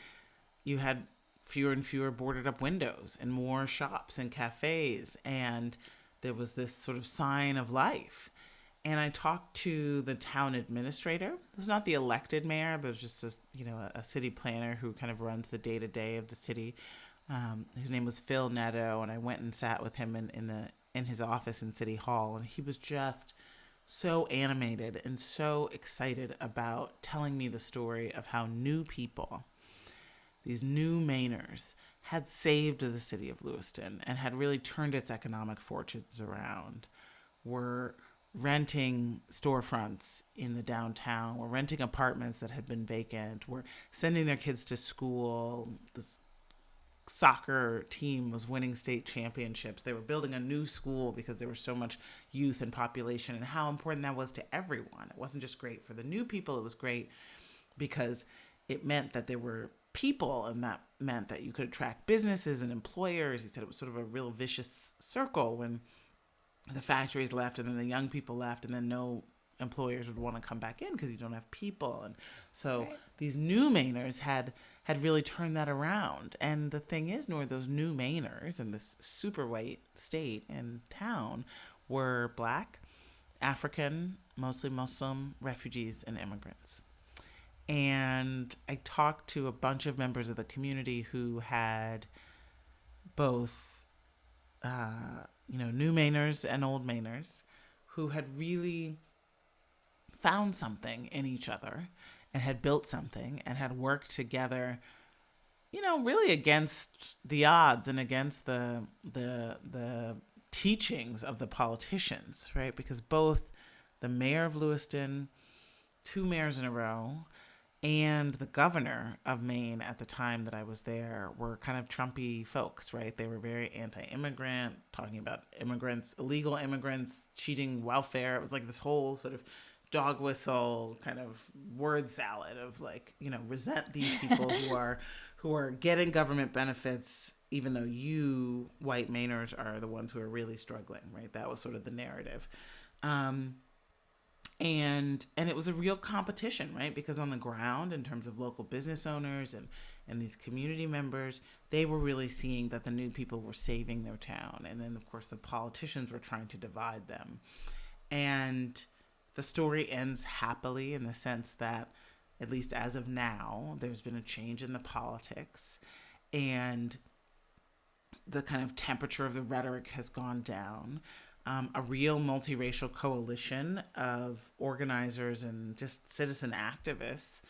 you had fewer and fewer boarded up windows and more shops and cafes. And there was this sort of sign of life. And I talked to the town administrator. It was not the elected mayor, but it was just a city planner who kind of runs the day-to-day of the city. His name was Phil Netto, and I went and sat with him in his office in City Hall, and he was just so animated and so excited about telling me the story of how new people, these new Mainers, had saved the city of Lewiston and had really turned its economic fortunes around, were renting storefronts in the downtown, were renting apartments that had been vacant, were sending their kids to school. The soccer team was winning state championships. They were building a new school because there was so much youth and population, and how important that was to everyone. It wasn't just great for the new people. It was great because it meant that there were people, and that meant that you could attract businesses and employers. He said it was sort of a real vicious circle when the factories left and then the young people left, and then no employers would want to come back in because you don't have people. And so these new Mainers had really turned that around. And the thing is, those new Mainers in this super white state and town were Black, African, mostly Muslim refugees and immigrants. And I talked to a bunch of members of the community who had both new Mainers and old Mainers, who had really found something in each other and had built something and had worked together, really against the odds and against the teachings of the politicians, right? Because both the mayor of Lewiston, 2 mayors in a row, and the governor of Maine at the time that I was there were kind of Trumpy folks, right? They were very anti-immigrant, talking about immigrants, illegal immigrants, cheating welfare. It was like this whole sort of dog whistle kind of word salad of resent these people who are getting government benefits, even though you white Mainers are the ones who are really struggling, right? That was sort of the narrative. And it was a real competition, right? Because on the ground, in terms of local business owners and these community members, they were really seeing that the new people were saving their town. And then, of course, the politicians were trying to divide them. And the story ends happily in the sense that, at least as of now, there's been a change in the politics. And the kind of temperature of the rhetoric has gone down. A real multiracial coalition of organizers and just citizen activists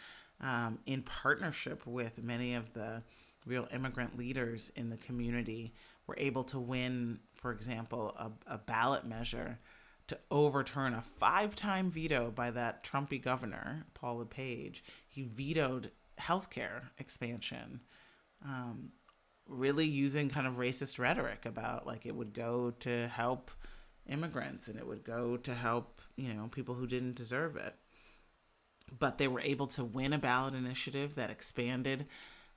in partnership with many of the real immigrant leaders in the community were able to win, for example, a ballot measure to overturn a 5-time veto by that Trumpy governor, Paul LePage. He vetoed healthcare expansion, really using kind of racist rhetoric about it would go to help immigrants and it would go to help, people who didn't deserve it. But they were able to win a ballot initiative that expanded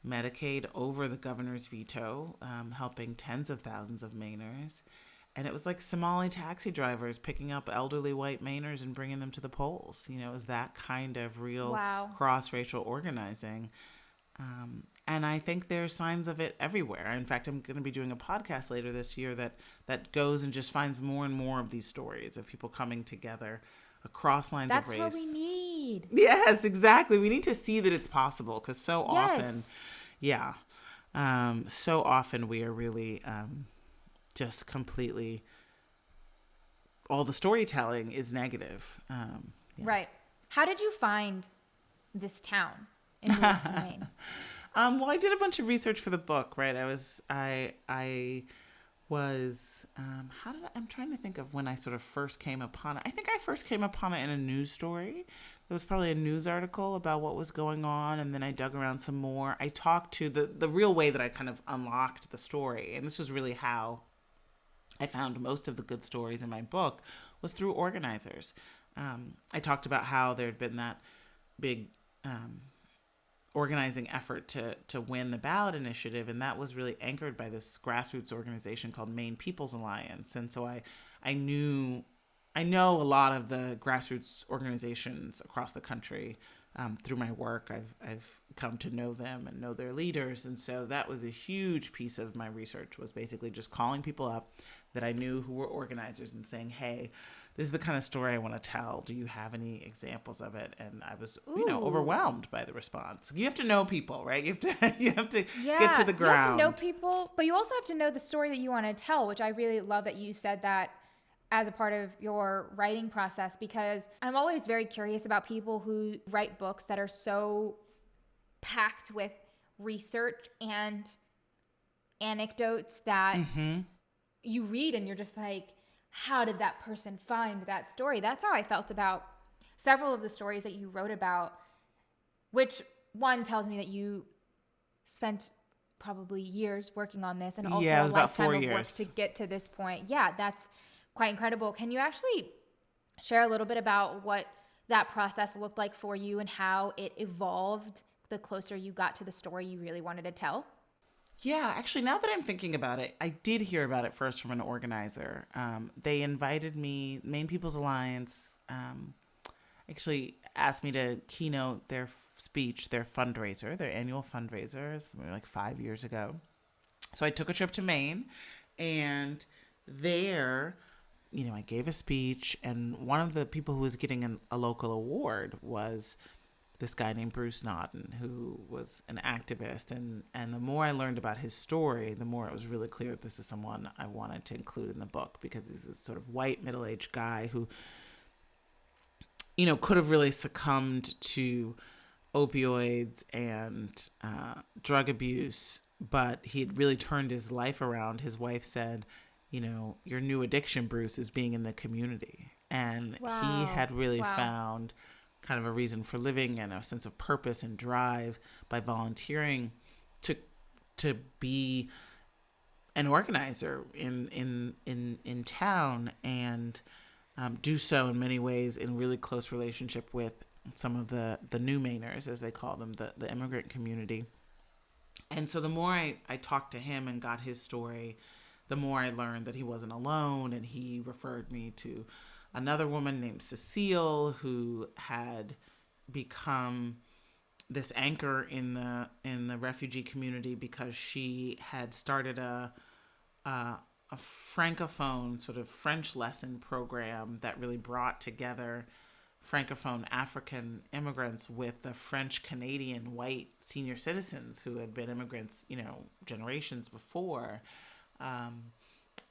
Medicaid over the governor's veto, helping tens of thousands of Mainers. And it was like Somali taxi drivers picking up elderly white Mainers and bringing them to the polls. It was that kind of real cross-racial organizing. And I think there are signs of it everywhere. In fact, I'm going to be doing a podcast later this year that goes and just finds more and more of these stories of people coming together across lines of race. That's what we need. Yes, exactly. We need to see that it's possible because so often we are really just completely, all the storytelling is negative. Right. How did you find this town in Lewiston, Maine? Well, I did a bunch of research for the book, right? I'm trying to think of when I sort of first came upon it. I think I first came upon it in a news story. There was probably a news article about what was going on, and then I dug around some more. I talked to the real way that I kind of unlocked the story, and this was really how I found most of the good stories in my book, was through organizers. I talked about how there had been that big organizing effort to win the ballot initiative, and that was really anchored by this grassroots organization called Maine People's Alliance. And so I know a lot of the grassroots organizations across the country, through my work, I've come to know them and know their leaders. And so that was a huge piece of my research, was basically just calling people up that I knew who were organizers and saying, hey, this is the kind of story I want to tell. Do you have any examples of it? And I was, overwhelmed by the response. You have to know people, right? You have to get to the ground. You have to know people, but you also have to know the story that you want to tell, which I really love that you said that as a part of your writing process, because I'm always very curious about people who write books that are so packed with research and anecdotes that you read and you're just like, how did that person find that story? That's how I felt about several of the stories that you wrote about, which one tells me that you spent probably years working on this and also a lifetime of work to get to this point. Yeah, that's quite incredible. Can you actually share a little bit about what that process looked like for you and how it evolved the closer you got to the story you really wanted to tell? Yeah, actually, now that I'm thinking about it, I did hear about it first from an organizer. They invited me, Maine People's Alliance, actually asked me to keynote their speech, their fundraiser, their annual fundraiser, like 5 years ago. So I took a trip to Maine, and there, I gave a speech, and one of the people who was getting a local award was this guy named Bruce Naughton, who was an activist. And the more I learned about his story, the more it was really clear that this is someone I wanted to include in the book, because he's this sort of white middle-aged guy who, could have really succumbed to opioids and drug abuse, but he had really turned his life around. His wife said, your new addiction, Bruce, is being in the community. And he had really found kind of a reason for living and a sense of purpose and drive by volunteering to be an organizer in town, and do so in many ways in really close relationship with some of the new Mainers, as they call them, the immigrant community. And so the more I talked to him and got his story, the more I learned that he wasn't alone, and he referred me to another woman named Cecile, who had become this anchor in the refugee community because she had started a francophone sort of French lesson program that really brought together francophone African immigrants with the French Canadian white senior citizens who had been immigrants, generations before.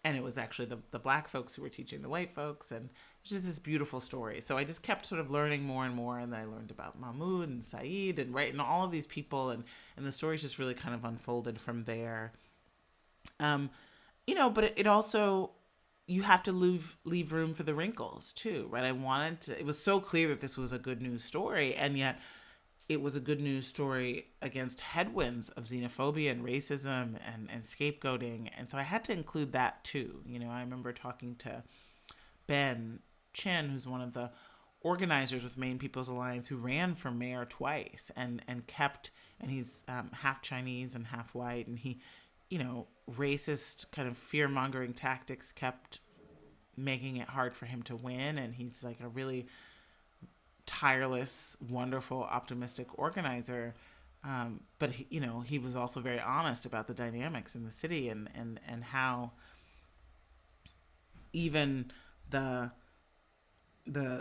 And it was actually the black folks who were teaching the white folks, and it's just this beautiful story. So I just kept sort of learning more and more, and then I learned about Mahmoud and Saeed and all of these people, and the stories just really kind of unfolded from there. But it also, you have to leave room for the wrinkles too, right? It was so clear that this was a good news story, and yet it was a good news story against headwinds of xenophobia and racism and scapegoating. And so I had to include that too. I remember talking to Ben Chin, who's one of the organizers with Maine People's Alliance, who ran for mayor twice and he's half Chinese and half white. And he, racist kind of fear-mongering tactics kept making it hard for him to win. And he's like a really tireless, wonderful, optimistic organizer. But he was also very honest about the dynamics in the city and how even the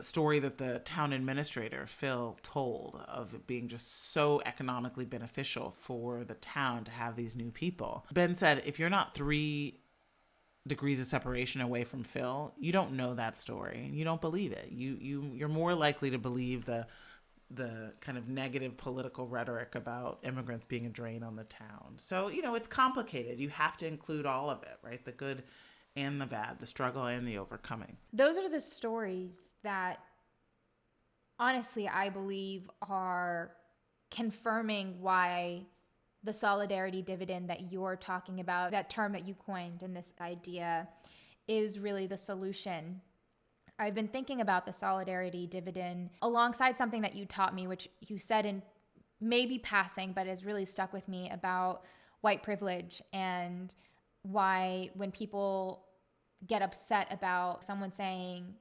story that the town administrator, Phil, told of it being just so economically beneficial for the town to have these new people. Ben said, if you're not 3 degrees of separation away from Phil, you don't know that story and you don't believe it. You're more likely to believe the kind of negative political rhetoric about immigrants being a drain on the town. So, it's complicated. You have to include all of it, right? The good and the bad, the struggle and the overcoming. Those are the stories that, honestly, I believe are confirming why the solidarity dividend that you're talking about, that term that you coined and this idea, is really the solution. I've been thinking about the solidarity dividend alongside something that you taught me, which you said in maybe passing, but has really stuck with me, about white privilege and why when people get upset about someone saying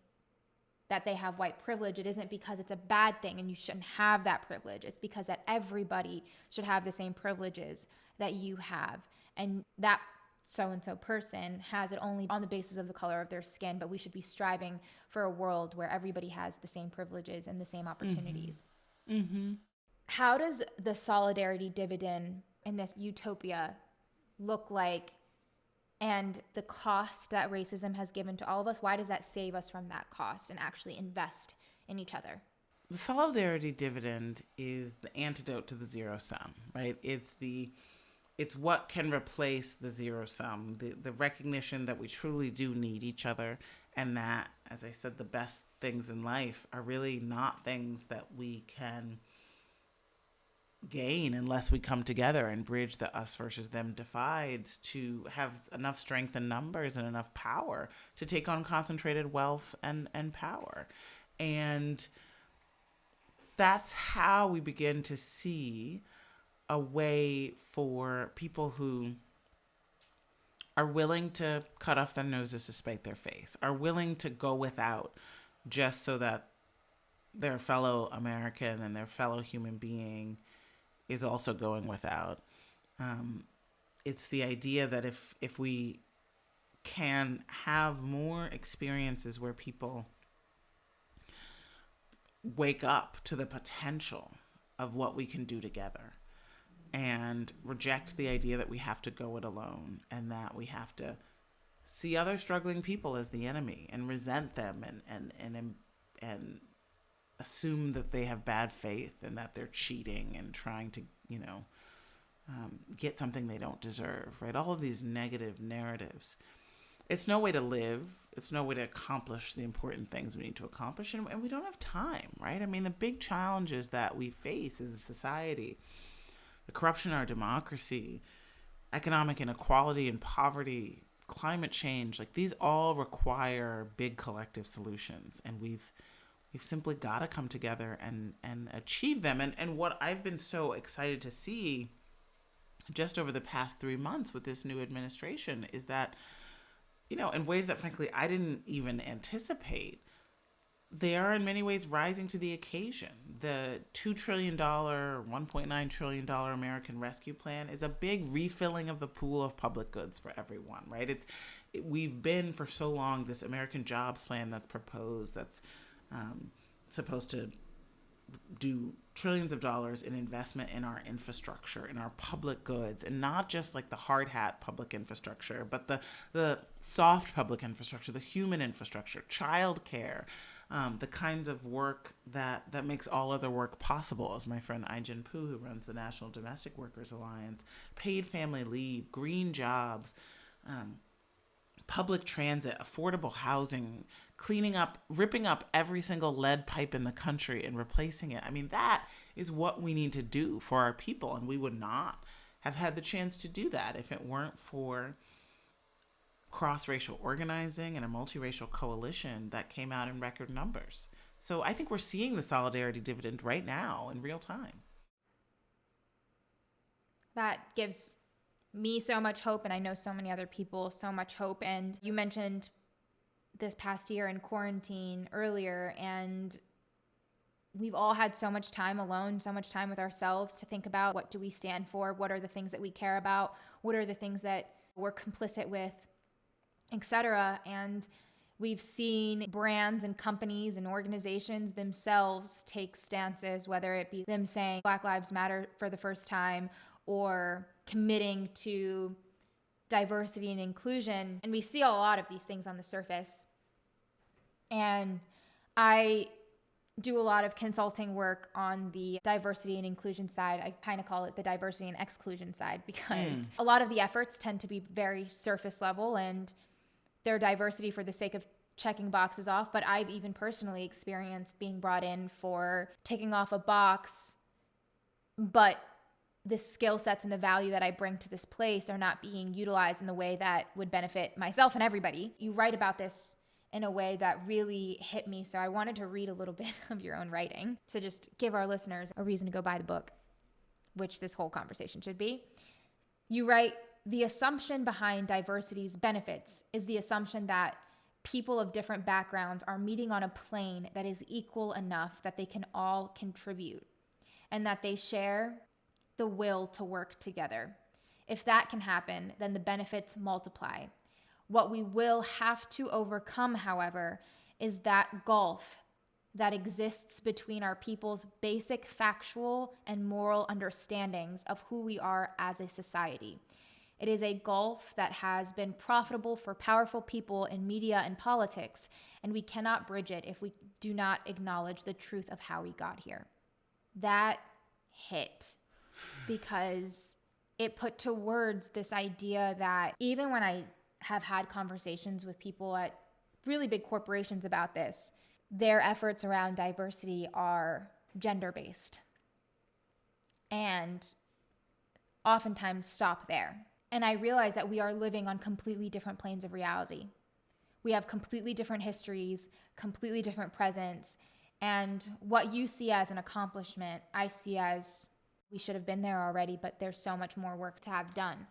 that they have white privilege, it isn't because it's a bad thing and you shouldn't have that privilege. It's because that everybody should have the same privileges that you have. And that so-and-so person has it only on the basis of the color of their skin, but we should be striving for a world where everybody has the same privileges and the same opportunities. Mm-hmm. How does the solidarity dividend in this utopia look like, and the cost that racism has given to all of us? Why does that save us from that cost and actually invest in each other? The solidarity dividend is the antidote to the zero sum, right? It's what can replace the zero sum, the recognition that we truly do need each other, and that, as I said, the best things in life are really not things that we can gain unless we come together and bridge the us versus them divides to have enough strength in numbers and enough power to take on concentrated wealth and power. And that's how we begin to see a way for people who are willing to cut off their noses to spite their face, are willing to go without just so that their fellow American and their fellow human being is also going without. It's the idea that if we can have more experiences where people wake up to the potential of what we can do together and reject the idea that we have to go it alone and that we have to see other struggling people as the enemy and resent them and assume that they have bad faith and that they're cheating and trying to, get something they don't deserve, right? All of these negative narratives. It's no way to live. It's no way to accomplish the important things we need to accomplish. And we don't have time, right? I mean, the big challenges that we face as a society, the corruption in our democracy, economic inequality and poverty, climate change, like these all require big collective solutions. And we've simply got to come together and achieve them. And what I've been so excited to see just over the past 3 months with this new administration is that, in ways that frankly I didn't even anticipate, they are in many ways rising to the occasion. The $2 trillion, $1.9 trillion American Rescue Plan is a big refilling of the pool of public goods for everyone, right? We've been for so long this American Jobs Plan that's proposed, that's supposed to do trillions of dollars in investment in our infrastructure, in our public goods, and not just like the hard hat public infrastructure, but the soft public infrastructure, the human infrastructure, childcare, the kinds of work that makes all other work possible, as my friend Ai-jen Poo, who runs the National Domestic Workers Alliance, paid family leave, green jobs, public transit, affordable housing, ripping up every single lead pipe in the country and replacing it. I mean, that is what we need to do for our people. And we would not have had the chance to do that if it weren't for cross-racial organizing and a multiracial coalition that came out in record numbers. So I think we're seeing the solidarity dividend right now in real time. That gives me so much hope, and I know so many other people so much hope. And you mentioned this past year in quarantine earlier, and we've all had so much time alone, so much time with ourselves to think about what do we stand for, what are the things that we care about, what are the things that we're complicit with, etc. And we've seen brands and companies and organizations themselves take stances, whether it be them saying Black Lives Matter for the first time or committing to diversity and inclusion. And we see a lot of these things on the surface. And I do a lot of consulting work on the diversity and inclusion side. I kind of call it the diversity and exclusion side, because a lot of the efforts tend to be very surface level and they're diversity for the sake of checking boxes off. But I've even personally experienced being brought in for ticking off a box, but the skill sets and the value that I bring to this place are not being utilized in the way that would benefit myself and everybody. You write about this in a way that really hit me. So I wanted to read a little bit of your own writing to just give our listeners a reason to go buy the book, which this whole conversation should be. You write, the assumption behind diversity's benefits is the assumption that people of different backgrounds are meeting on a plane that is equal enough that they can all contribute and that they share the will to work together. If that can happen, then the benefits multiply. What we will have to overcome, however, is that gulf that exists between our people's basic factual and moral understandings of who we are as a society. It is a gulf that has been profitable for powerful people in media and politics, and we cannot bridge it if we do not acknowledge the truth of how we got here. That hit because it put to words this idea that even when I have had conversations with people at really big corporations about this, their efforts around diversity are gender-based and oftentimes stop there. And I realize that we are living on completely different planes of reality. We have completely different histories, completely different presents, and what you see as an accomplishment, I see as we should have been there already, but there's so much more work to have done.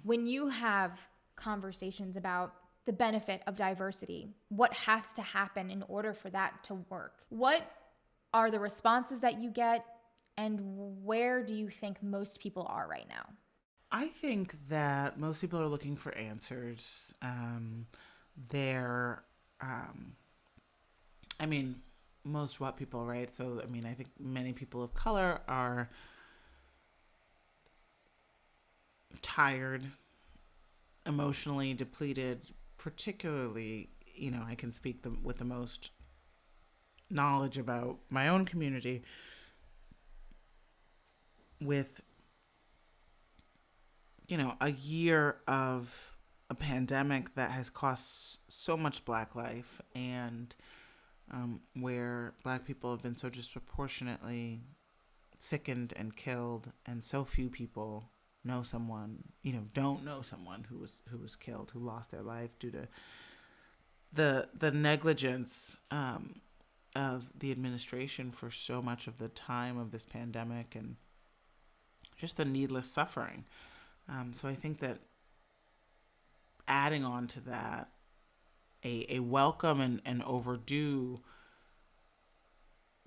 When you have conversations about the benefit of diversity, what has to happen in order for that to work? What are the responses that you get, and where do you think most people are right now? I think that most people are looking for answers. Most white people, right? So, I think many people of color are tired, emotionally depleted, particularly, I can speak with the most knowledge about my own community with a year of a pandemic that has cost so much Black life, and where Black people have been so disproportionately sickened and killed, and so few people know someone, don't know someone who was killed, who lost their life due to the negligence of the administration for so much of the time of this pandemic, and just the needless suffering. So I think that adding on to that, a welcome and overdue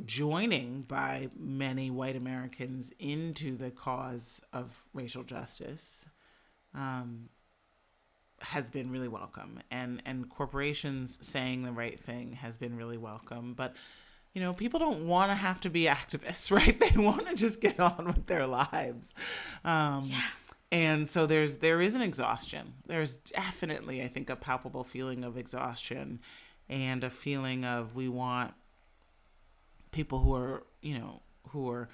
joining by many white Americans into the cause of racial justice has been really welcome. And corporations saying the right thing has been really welcome. But, people don't want to have to be activists, right? They want to just get on with their lives. And so there is an exhaustion. There's definitely, I think, a palpable feeling of exhaustion and a feeling of we want people who are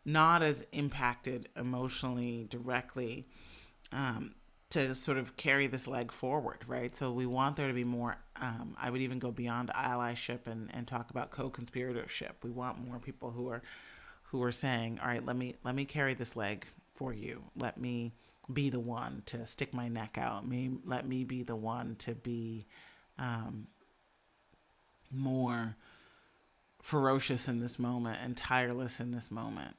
not as impacted emotionally directly to sort of carry this leg forward, right? So we want there to be more, I would even go beyond allyship and talk about co-conspiratorship. We want more people who are saying, all right, let me carry this leg for you. Let me be the one to stick my neck out. Let me be the one to be more ferocious in this moment and tireless in this moment.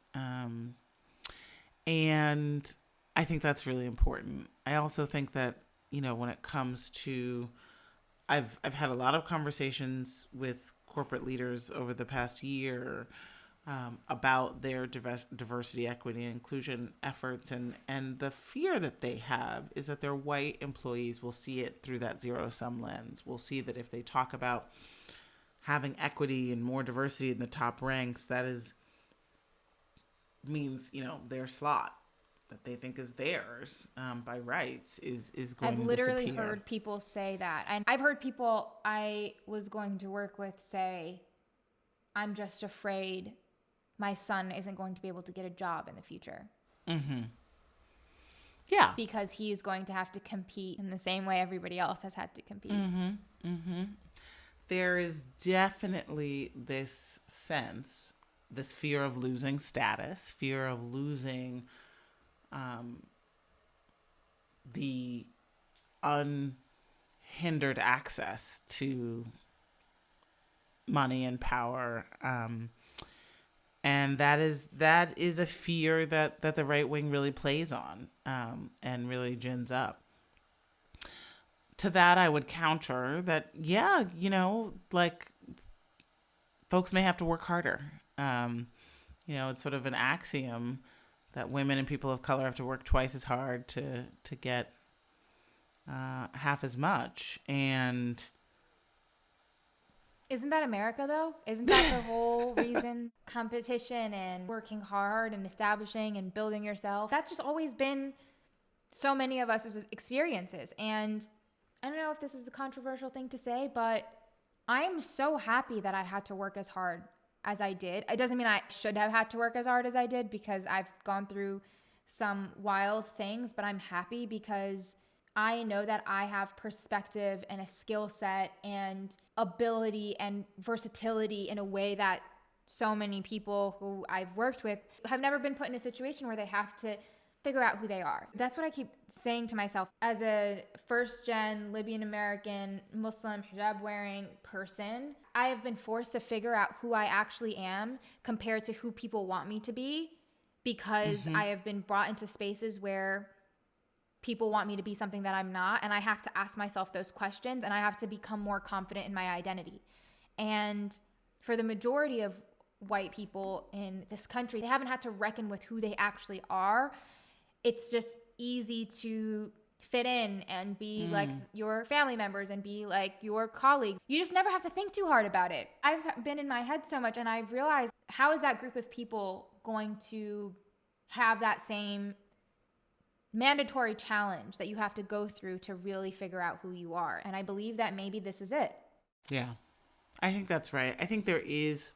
And I think that's really important. I also think that, when it comes to, I've had a lot of conversations with corporate leaders over the past year about their diversity, equity, and inclusion efforts. And the fear that they have is that their white employees will see it through that zero-sum lens. Will see that if they talk about having equity and more diversity in the top ranks, that means, their slot that they think is theirs by rights is going to disappear. I've literally heard people say that. And I've heard people I was going to work with say, I'm just afraid my son isn't going to be able to get a job in the future. Mm-hmm. Yeah. Because he's going to have to compete in the same way everybody else has had to compete. Mm-hmm. Mm-hmm. There is definitely this sense, this fear of losing status, fear of losing the unhindered access to money and power. And that is a fear that the right wing really plays on and really gins up. to that, I would counter that, yeah, like folks may have to work harder. It's sort of an axiom that women and people of color have to work twice as hard to get half as much. And isn't that America, though? Isn't that the whole reason? Competition and working hard and establishing and building yourself. That's just always been so many of us' experiences. And I don't know if this is a controversial thing to say, but I'm so happy that I had to work as hard as I did. It doesn't mean I should have had to work as hard as I did, because I've gone through some wild things, but I'm happy because I know that I have perspective and a skill set and ability and versatility in a way that so many people who I've worked with have never been put in a situation where they have to figure out who they are. That's what I keep saying to myself. As a first-gen Libyan American Muslim hijab-wearing person, I have been forced to figure out who I actually am compared to who people want me to be, because I have been brought into spaces where people want me to be something that I'm not, and I have to ask myself those questions, and I have to become more confident in my identity. And for the majority of white people in this country, they haven't had to reckon with who they actually are. It's just easy to fit in and be like your family members and be like your colleagues. You just never have to think too hard about it. I've been in my head so much, and I've realized, how is that group of people going to have that same mandatory challenge that you have to go through to really figure out who you are? And I believe that maybe this is it. Yeah, I think that's right. I think there is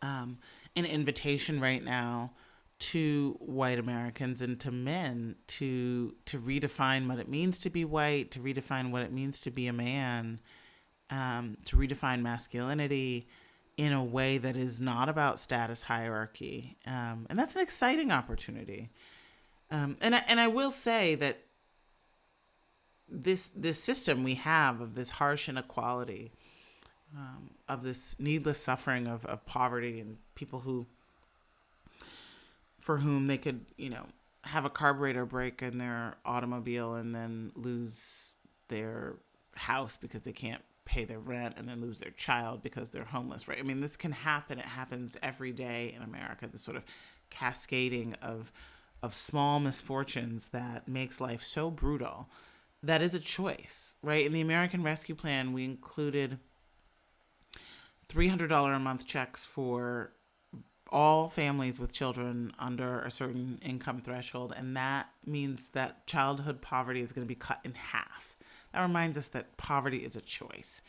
an invitation right now to white Americans and to men to redefine what it means to be white, to redefine what it means to be a man, to redefine masculinity in a way that is not about status hierarchy. And that's an exciting opportunity. And I will say that this system we have of this harsh inequality, of this needless suffering of poverty, and people for whom they could, have a carburetor break in their automobile and then lose their house because they can't pay their rent, and then lose their child because they're homeless, right? I mean, this can happen. It happens every day in America, this sort of cascading of small misfortunes that makes life so brutal. That is a choice, right? In the American Rescue Plan, we included $300 a month checks for all families with children under a certain income threshold, and that means that childhood poverty is going to be cut in half. That reminds us that poverty is a choice.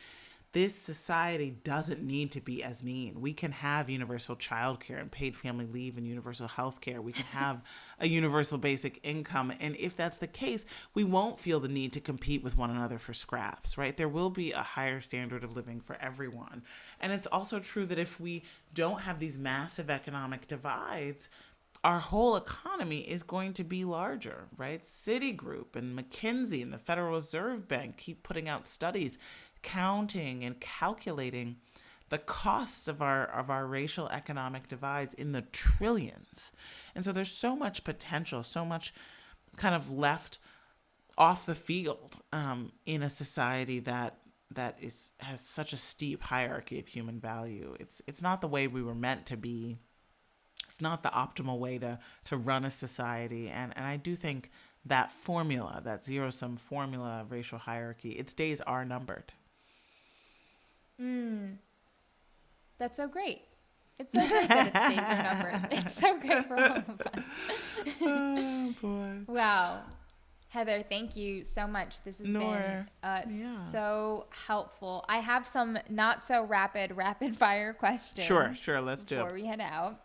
This society doesn't need to be as mean. We can have universal childcare and paid family leave and universal health care. We can have a universal basic income. And if that's the case, we won't feel the need to compete with one another for scraps, right? There will be a higher standard of living for everyone. And it's also true that if we don't have these massive economic divides, our whole economy is going to be larger, right? Citigroup and McKinsey and the Federal Reserve Bank keep putting out studies counting and calculating the costs of our racial economic divides in the trillions. And so there's so much potential, so much kind of left off the field in a society that has such a steep hierarchy of human value. It's not the way we were meant to be. It's not the optimal way to run a society. And I do think that formula, that zero-sum formula of racial hierarchy, its days are numbered. That's so great. It's so great that its days are numbered. It's so great for all of us. Oh, boy. Wow. Heather, thank you so much. This has been so helpful. I have some not so rapid fire questions. Sure. Let's do it. Before we head out.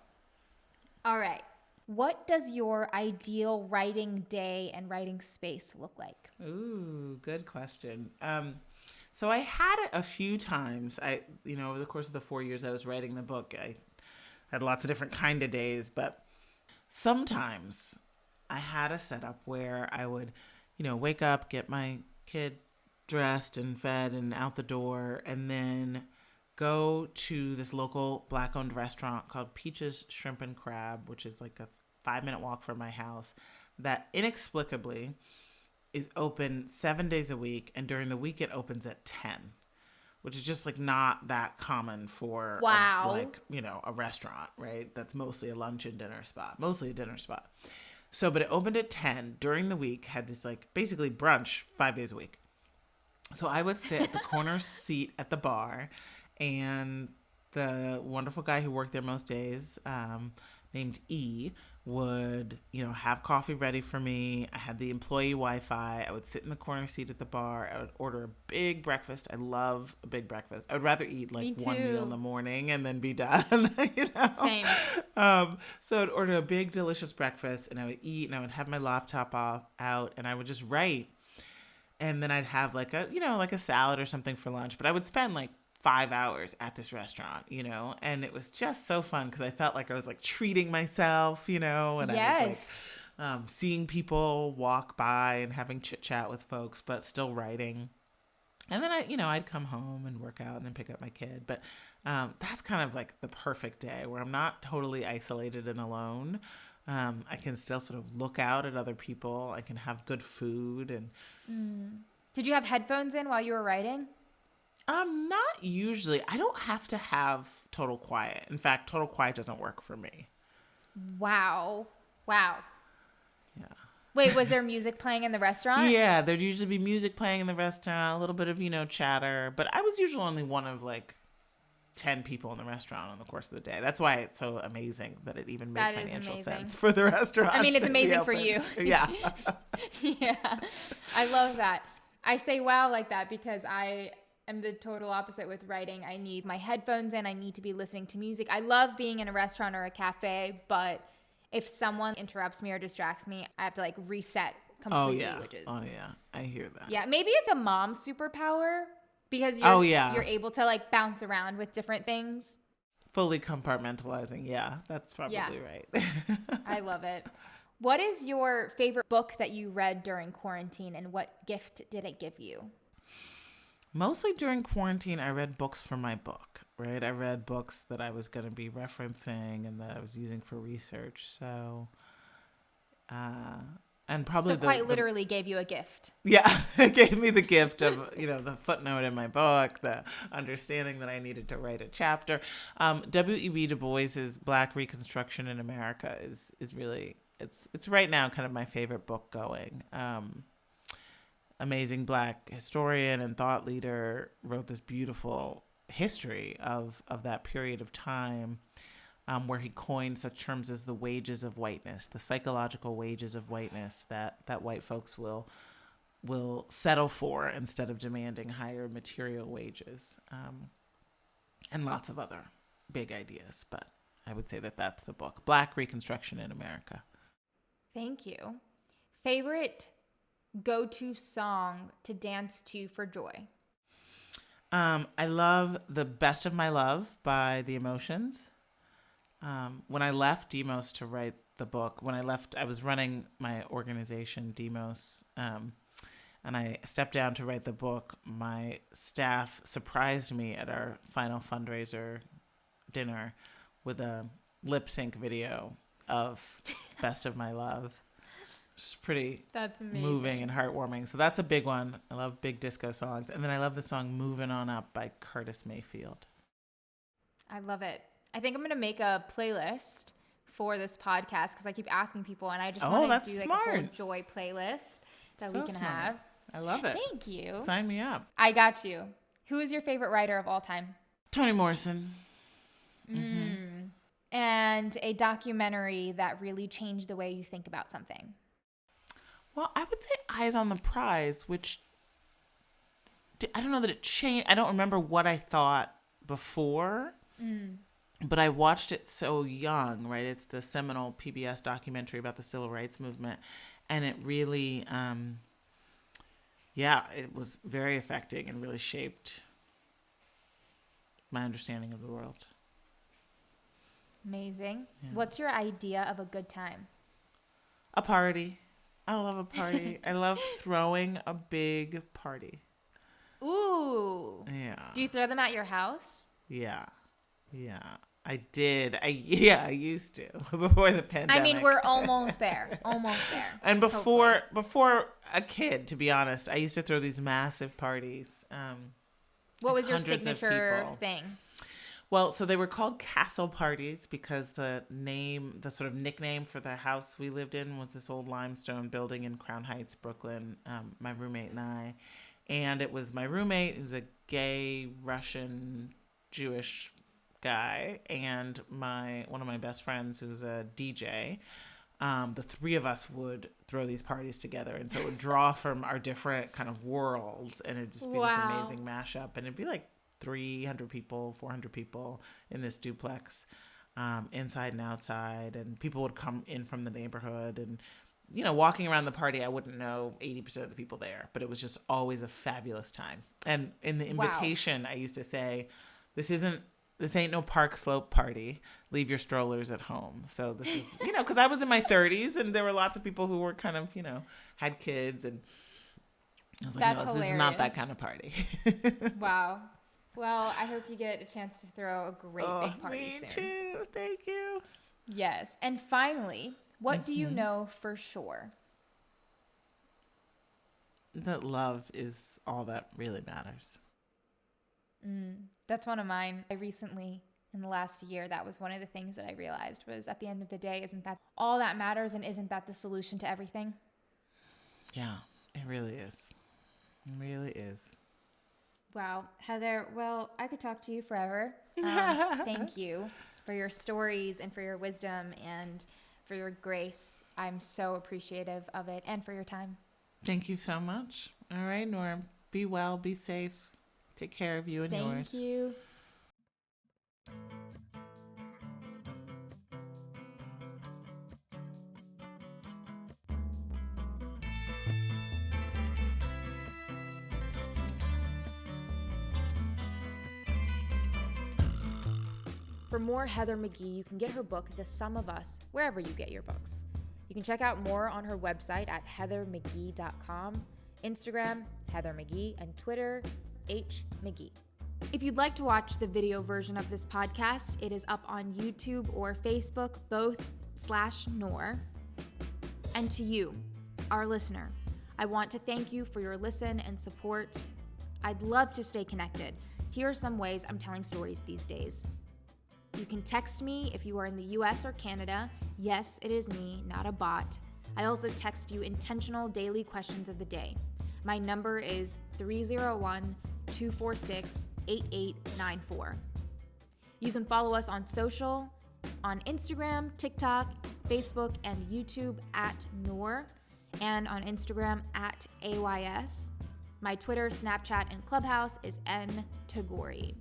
All right. What does your ideal writing day and writing space look like? Ooh, good question. So I had it a few times. Over the course of the 4 years I was writing the book, I had lots of different kind of days, but sometimes I had a setup where I would, wake up, get my kid dressed and fed and out the door, and then go to this local Black-owned restaurant called Peach's Shrimp and Crab, which is like a 5-minute walk from my house, that inexplicably is open 7 days a week, and during the week it opens at 10, which is just like not that common for a restaurant, right? That's mostly a lunch and dinner spot, mostly a dinner spot. So, but it opened at 10 during the week, had this like basically brunch 5 days a week. So I would sit at the corner seat at the bar, and the wonderful guy who worked there most days, named E, would, have coffee ready for me. I had the employee Wi-Fi. I would sit in the corner seat at the bar. I would order a big breakfast. I love a big breakfast. I would rather eat like one meal in the morning and then be done. Same. So I'd order a big, delicious breakfast, and I would eat, and I would have my laptop out, and I would just write. And then I'd have like a salad or something for lunch. But I would spend like 5 hours at this restaurant, and it was just so fun because I felt like I was like treating myself, and I was like seeing people walk by and having chit chat with folks, but still writing. And then I'd come home and work out and then pick up my kid. But that's kind of like the perfect day where I'm not totally isolated and alone. I can still sort of look out at other people. I can have good food. And Did you have headphones in while you were writing? Not usually. I don't have to have total quiet. In fact, total quiet doesn't work for me. Wow. Yeah. Wait, was there music playing in the restaurant? Yeah, there'd usually be music playing in the restaurant, a little bit of, chatter. But I was usually only one of like 10 people in the restaurant on the course of the day. That's why it's so amazing that it even made financial sense for the restaurant. I mean, it's amazing for you. Yeah. Yeah. I love that. I say wow like that because I am the total opposite with writing. I need my headphones in. I need to be listening to music. I love being in a restaurant or a cafe, but if someone interrupts me or distracts me, I have to like reset completely. Oh yeah. I hear that. Yeah. Maybe it's a mom superpower because you're able to like bounce around with different things. Fully compartmentalizing. Yeah, that's probably right. I love it. What is your favorite book that you read during quarantine, and what gift did it give you? Mostly during quarantine, I read books for my book, right? I read books that I was going to be referencing and that I was using for research. So, and probably quite literally gave you a gift. Yeah, it gave me the gift of, the footnote in my book, the understanding that I needed to write a chapter. W.E.B. Du Bois's Black Reconstruction in America is really, it's right now kind of my favorite book going. Amazing Black historian and thought leader, wrote this beautiful history of that period of time, where he coined such terms as the wages of whiteness, the psychological wages of whiteness that white folks will settle for instead of demanding higher material wages, and lots of other big ideas. But I would say that that's the book, Black Reconstruction in America. Thank you. Favorite go-to song to dance to for joy? I love The Best of My Love by The Emotions. When I left Demos to write the book, I was running my organization, Demos, and I stepped down to write the book. My staff surprised me at our final fundraiser dinner with a lip sync video of Best of My Love. It's pretty moving and heartwarming. So that's a big one. I love big disco songs. And then I love the song Moving On Up by Curtis Mayfield. I love it. I think I'm going to make a playlist for this podcast because I keep asking people, and I just want to do like a whole joy playlist that we can have. I love it. Thank you. Sign me up. I got you. Who is your favorite writer of all time? Toni Morrison. Mm-hmm. And a documentary that really changed the way you think about something. Well, I would say Eyes on the Prize, which I don't know that it changed. I don't remember what I thought before, but I watched it so young, right? It's the seminal PBS documentary about the civil rights movement. And it really, it was very affecting and really shaped my understanding of the world. Amazing. Yeah. What's your idea of a good time? A party. I love a party. I love throwing a big party. Ooh. Yeah. Do you throw them at your house? Yeah. I did. I used to before the pandemic. I mean, we're almost there. Almost there. And before a kid, to be honest. I used to throw these massive parties. What was your hundreds of signature people. thing? Well, so they were called castle parties because the sort of nickname for the house we lived in was this old limestone building in Crown Heights, Brooklyn, my roommate and I. And it was my roommate, who's a gay Russian Jewish guy, and one of my best friends, who's a DJ. The three of us would throw these parties together. And so it would draw from our different kind of worlds, and it'd just be this amazing mashup. And it'd be like 300 people, 400 people in this duplex, inside and outside. And people would come in from the neighborhood. And, walking around the party, I wouldn't know 80% of the people there. But it was just always a fabulous time. And in the invitation, I used to say, this ain't no Park Slope party. Leave your strollers at home. So this is, because I was in my 30s and there were lots of people who were kind of, had kids. And I was like, no, this is not that kind of party. Wow. Well, I hope you get a chance to throw a great big party soon. Me too. Thank you. Yes. And finally, what do you know for sure? That love is all that really matters. That's one of mine. I recently, in the last year, that was one of the things that I realized was, at the end of the day, isn't that all that matters, and isn't that the solution to everything? Yeah, it really is. It really is. Wow. Heather, well, I could talk to you forever. Thank you for your stories and for your wisdom and for your grace. I'm so appreciative of it, and for your time. Thank you so much. All right, Norm. Be well, be safe. Take care of you and yours. Thank you. For more Heather McGhee, you can get her book, The Sum of Us, wherever you get your books. You can check out more on her website at heathermcghee.com, Instagram, Heather McGhee, and Twitter, HMcGhee. If you'd like to watch the video version of this podcast, it is up on YouTube or Facebook, both/Nor. And to you, our listener, I want to thank you for your listen and support. I'd love to stay connected. Here are some ways I'm telling stories these days. You can text me if you are in the US or Canada. Yes, it is me, not a bot. I also text you intentional daily questions of the day. My number is 301-246-8894. You can follow us on social, on Instagram, TikTok, Facebook, and YouTube at Nor, and on Instagram at AYS. My Twitter, Snapchat, and Clubhouse is N Tagori.